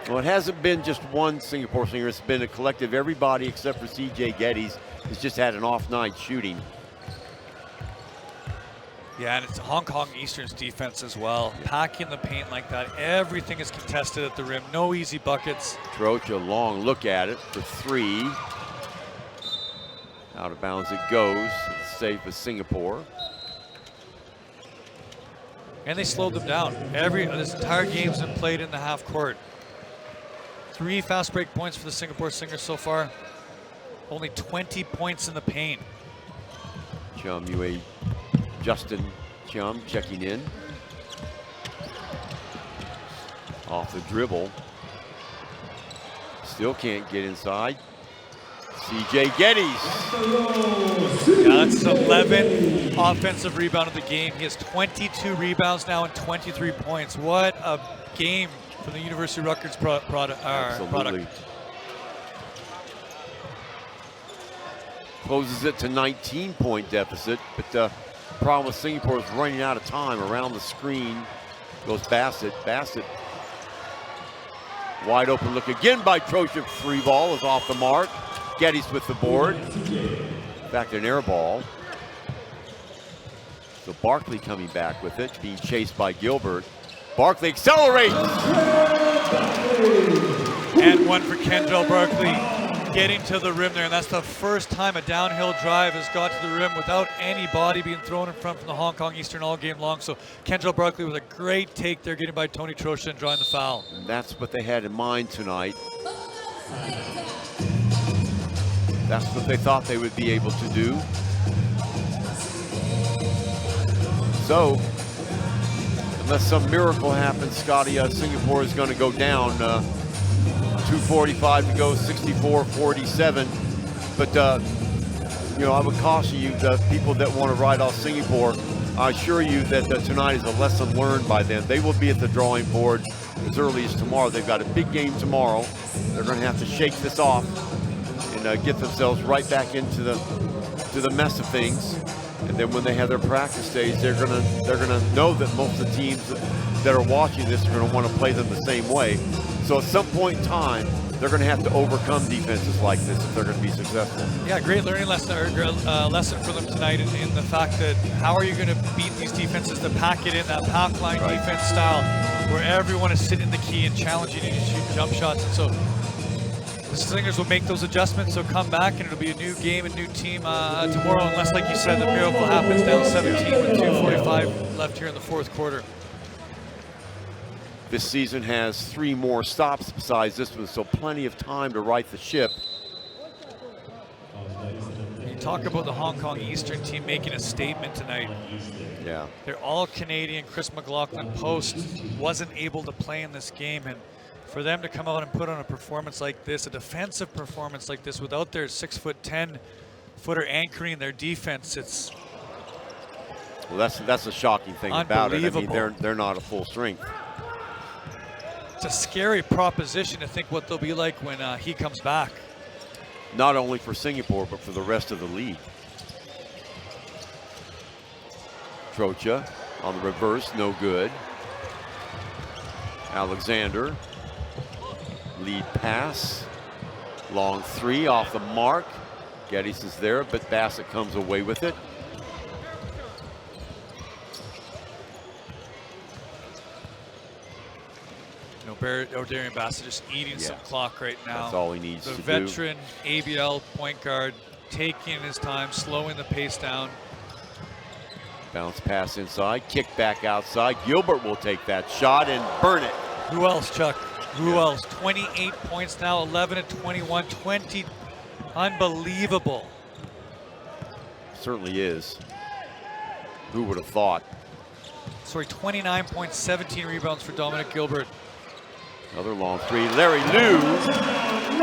Well, it hasn't been just one Singapore Slinger. It's been a collective. Everybody except for CJ Geddes has just had an off night shooting. Yeah, and it's Hong Kong Eastern's defense as well. Packing the paint like that. Everything is contested at the rim. No easy buckets. Trocha, long look at it for three. Out of bounds it goes. It's safe as Singapore. And they slowed them down. This entire game's been played in the half court. 3 fast break points for the Singapore Slingers so far. Only 20 points in the paint. Chum, Justin Chum checking in. Off the dribble. Still can't get inside. CJ Geddes. Yeah, that's his 11th offensive rebound of the game. He has 22 rebounds now and 23 points. What a game for the University of Rutgers product. Closes it to 19-point deficit, but the problem with Singapore is running out of time. Around the screen goes Bassett. Bassett wide open look again by Trocha. 3 ball is off the mark. Geddes with the board. Back to an air ball. So Barkley coming back with it, being chased by Gilbert. Barkley accelerates. And one for Kendrell Barkley, getting to the rim there, and that's the first time a downhill drive has got to the rim without anybody being thrown in front from the Hong Kong Eastern all game long. So Kendrell Barkley with a great take there, getting by Tony Trocha and drawing the foul. And that's what they had in mind tonight. That's what they thought they would be able to do. So, unless some miracle happens, Scotty, Singapore is going to go down. 2:45 to go, 64-47. But, you know, I would caution you, the people that want to write off Singapore, I assure you that tonight is a lesson learned by them. They will be at the drawing board as early as tomorrow. They've got a big game tomorrow. They're going to have to shake this off and get themselves right back into the mess of things. And then when they have their practice days, they're gonna know that most of the teams that are watching this are gonna want to play them the same way. So at some point in time, they're gonna have to overcome defenses like this if they're gonna be successful. Yeah, great learning lesson, lesson for them tonight in the fact that how are you gonna beat these defenses to pack it in that pack line defense style where everyone is sitting in the key and challenging you to shoot jump shots. And so the Slingers will make those adjustments, so come back and it'll be a new game, a new team tomorrow, unless, like you said, the miracle happens down 17 with 2:45 left here in the fourth quarter. This season has 3 more stops besides this one, so plenty of time to right the ship. You talk about the Hong Kong Eastern team making a statement tonight. Yeah. They're all Canadian. Chris McLaughlin Post wasn't able to play in this game, and for them to come out and put on a performance like this, a defensive performance like this, without their 6'10" footer anchoring their defense, it's well, that's a shocking thing about it. I mean, they're not a full strength. It's a scary proposition to think what they'll be like when he comes back. Not only for Singapore, but for the rest of the league. Trocha on the reverse, no good. Alexander. Lead pass, long 3 off the mark. Geddes is there, but Bassett comes away with it. Darian Bassett just eating some clock right now. That's all he needs to do. The veteran ABL point guard taking his time, slowing the pace down. Bounce pass inside, kick back outside. Gilbert will take that shot and burn it. Who else, Chuck? Who else? 28 points now, 11 and 21, 20. Unbelievable. Certainly is. Who would have thought? Sorry, 29 points, 17 rebounds for Dominic Gilbert. Another long 3. Larry Liu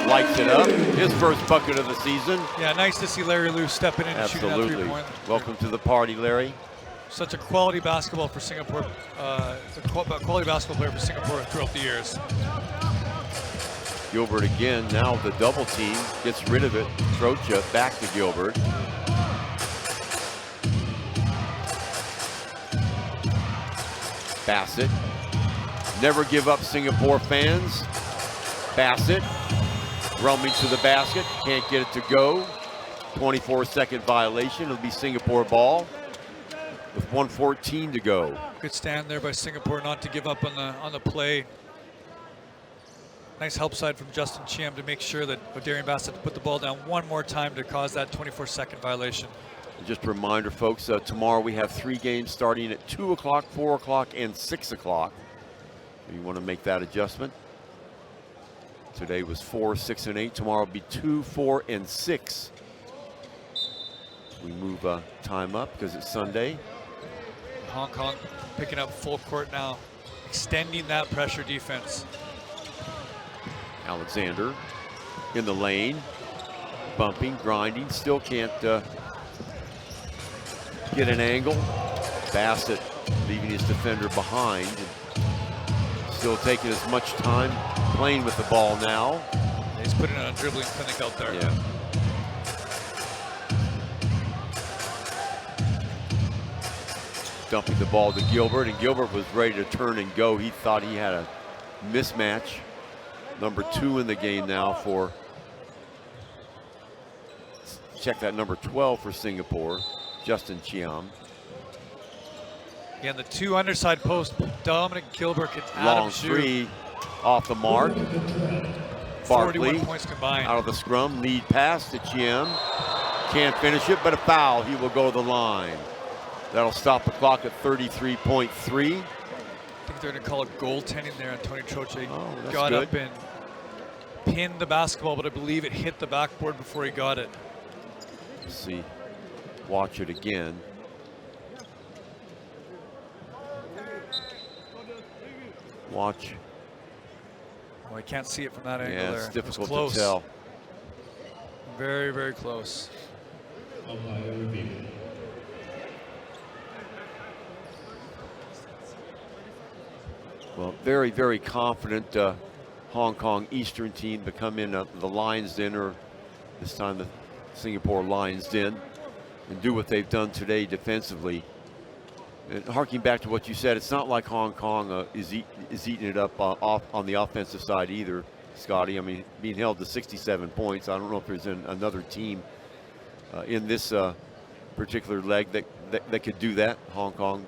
lights it up. His first bucket of the season. Yeah, nice to see Larry Liu stepping in and shooting that 3-point. Welcome to the party, Larry. Such a quality basketball for Singapore, quality basketball player for Singapore throughout the years. Gilbert again, now the double team, gets rid of it. Trocha back to Gilbert. Bassett. Never give up, Singapore fans. Bassett roaming to the basket, can't get it to go. 24-second violation, it'll be Singapore ball. with 1:14 to go. Good stand there by Singapore not to give up on the play. Nice help side from Justin Chiam to make sure that Darian Bassett put the ball down one more time to cause that 24-second violation. Just a reminder, folks, tomorrow we have 3 games starting at 2 o'clock, 4 o'clock, and 6 o'clock. You want to make that adjustment. Today was 4, 6, and 8. Tomorrow will be 2, 4, and 6. We move time up because it's Sunday. Hong Kong picking up full court now, extending that pressure defense. Alexander in the lane, bumping, grinding, still can't get an angle. Bassett leaving his defender behind. Still taking as much time playing with the ball now. He's putting on a dribbling clinic out there. Yeah. Dumping the ball to Gilbert, and Gilbert was ready to turn and go. He thought he had a mismatch. Number 2 in the game now for, check that, number 12 for Singapore, Justin Chiam. Again, the 2 underside post, Dominic Gilbert gets Adam Long Hsu. 3 off the mark. 41 points combined. Out of the scrum, lead pass to Chiam. Can't finish it, but a foul. He will go to the line. That'll stop the clock at 33.3. I think they're going to call it goaltending there on Tony Troche. Oh, that's got good. up and pinned the basketball, but I believe it hit the backboard before he got it. Let's see. Watch it again. Watch. Oh, I can't see it from that angle Yeah, there. it's difficult it was close. to tell. Very, very close. Well, very, very confident Hong Kong Eastern team to come in the Lions Den, or this time the Singapore Lions Den, and do what they've done today defensively. And harking back to what you said, it's not like Hong Kong is eating it up off on the offensive side either, Scotty. I mean, being held to 67 points. I don't know if there's another team in this particular leg that could do that. Hong Kong,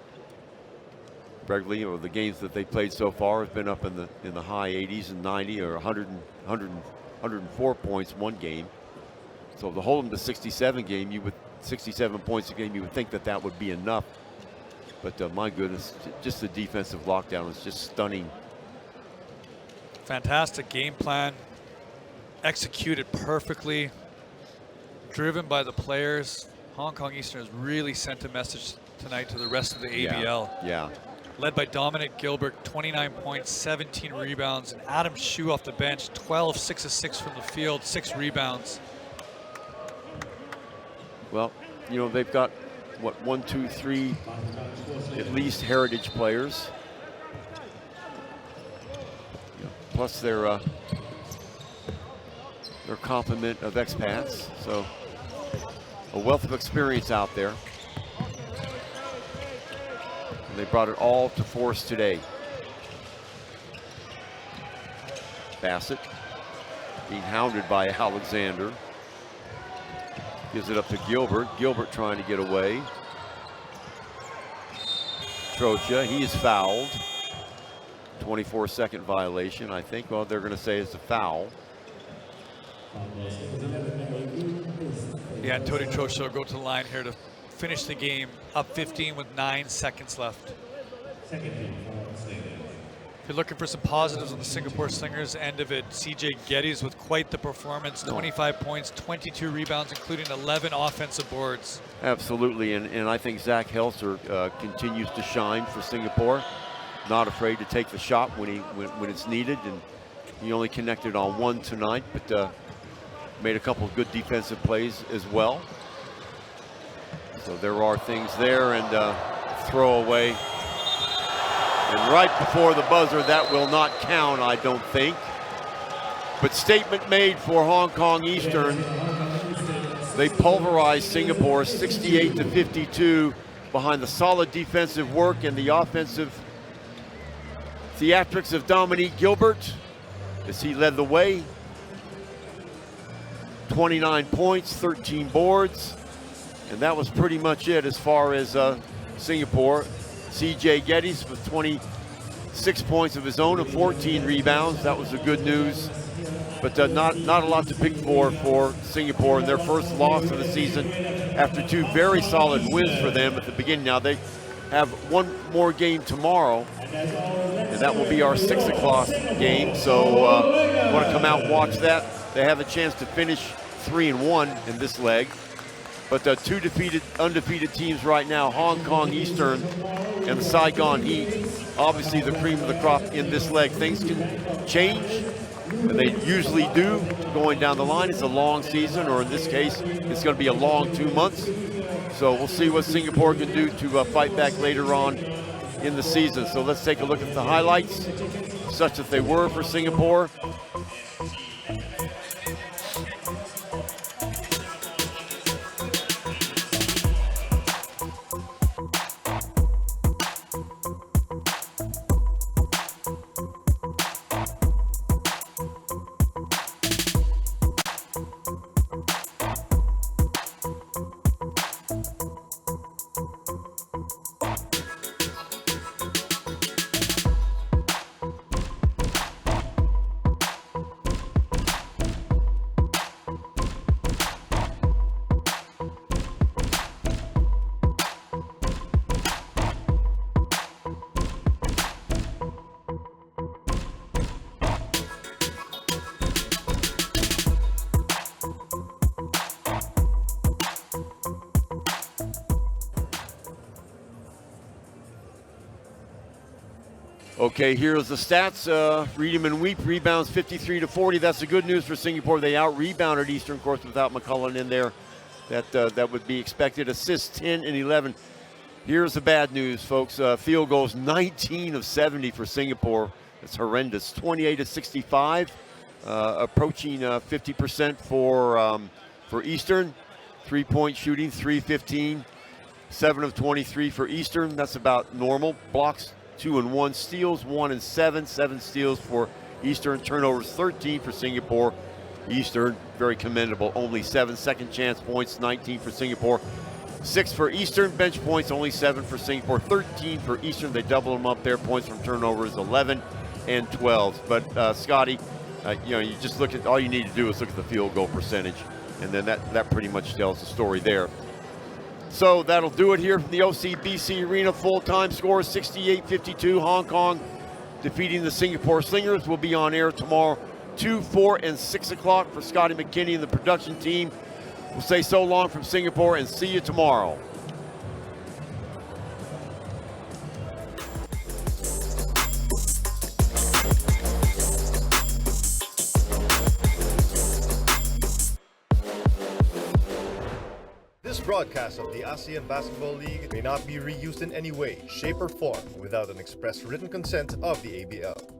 regularly, or the games that they played so far, have been up in the high 80s and 90 or 104 points one game. So to hold them to 67 points a game, you would think that would be enough. But my goodness, just the defensive lockdown is just stunning. Fantastic game plan, executed perfectly, driven by the players. Hong Kong Eastern has really sent a message tonight to the rest of the ABL. Yeah. Led by Dominic Gilbert, 29 points, 17 rebounds, and Adam Hsu off the bench, 12, 6 of 6 from the field, 6 rebounds. Well, you know, they've got, what, 1, 2, 3, at least heritage players. You know, plus their complement of expats. So a wealth of experience out there. And they brought it all to force today. Bassett being hounded by Alexander. Gives it up to Gilbert. Gilbert trying to get away. Trocha, he is fouled. 24-second violation, I think. Well, they're going to say it's a foul. Yeah, and Tony Trocha will go to the line here to finish the game, up 15 with 9 seconds left. If you're looking for some positives on the Singapore Slingers end of it, CJ Geddes with quite the performance, 25 points, 22 rebounds, including 11 offensive boards. Absolutely, and I think Zach Helser continues to shine for Singapore. Not afraid to take the shot when it's needed, and he only connected on one tonight, but made a couple of good defensive plays as well. So there are things there, and throwaway. And right before the buzzer, that will not count, I don't think. But statement made for Hong Kong Eastern. They pulverized Singapore 68-52 behind the solid defensive work and the offensive theatrics of Dominique Gilbert as he led the way. 29 points, 13 boards, and that was pretty much it as far as Singapore. CJ Geddes with 26 points of his own and 14 rebounds. That was the good news. But not a lot to pick for Singapore in their first loss of the season after two very solid wins for them at the beginning. Now they have one more game tomorrow, and that will be our 6 o'clock game. So want to come out and watch that. They have a chance to finish 3-1 in this leg. But the two undefeated teams right now, Hong Kong Eastern and the Saigon Heat, obviously the cream of the crop in this leg. Things can change, and they usually do going down the line. It's a long season, or in this case, it's going to be a long 2 months. So we'll see what Singapore can do to fight back later on in the season. So let's take a look at the highlights, such that they were for Singapore. Okay, here's the stats. Read them and weep. Rebounds 53-40. That's the good news for Singapore. They out-rebounded Eastern, of course, without McCullough in there. That would be expected. Assists 10 and 11. Here's the bad news, folks. Field goals 19 of 70 for Singapore. It's horrendous. 28-65, approaching 50% for Eastern. Three-point shooting 315. 7 of 23 for Eastern. That's about normal. Blocks 2 and 1, steals 1 and 7. 7 steals for Eastern. Turnovers 13 for Singapore. Eastern, very commendable. Only 7 second chance points, 19 for Singapore. 6 for Eastern. Bench points only 7 for Singapore. 13 for Eastern. They double them up there. Points from turnovers 11 and 12. But Scotty, you just look at, all you need to do is look at the field goal percentage, and then that pretty much tells the story there. So that'll do it here from the OCBC Arena. Full-time score 68-52. Hong Kong defeating the Singapore Slingers. Will be on air tomorrow, 2, 4, and 6 o'clock for Scotty McKinney and the production team. We'll say so long from Singapore and see you tomorrow. This broadcast of the ABL Basketball League may not be reused in any way, shape, or form without an express written consent of the ABL.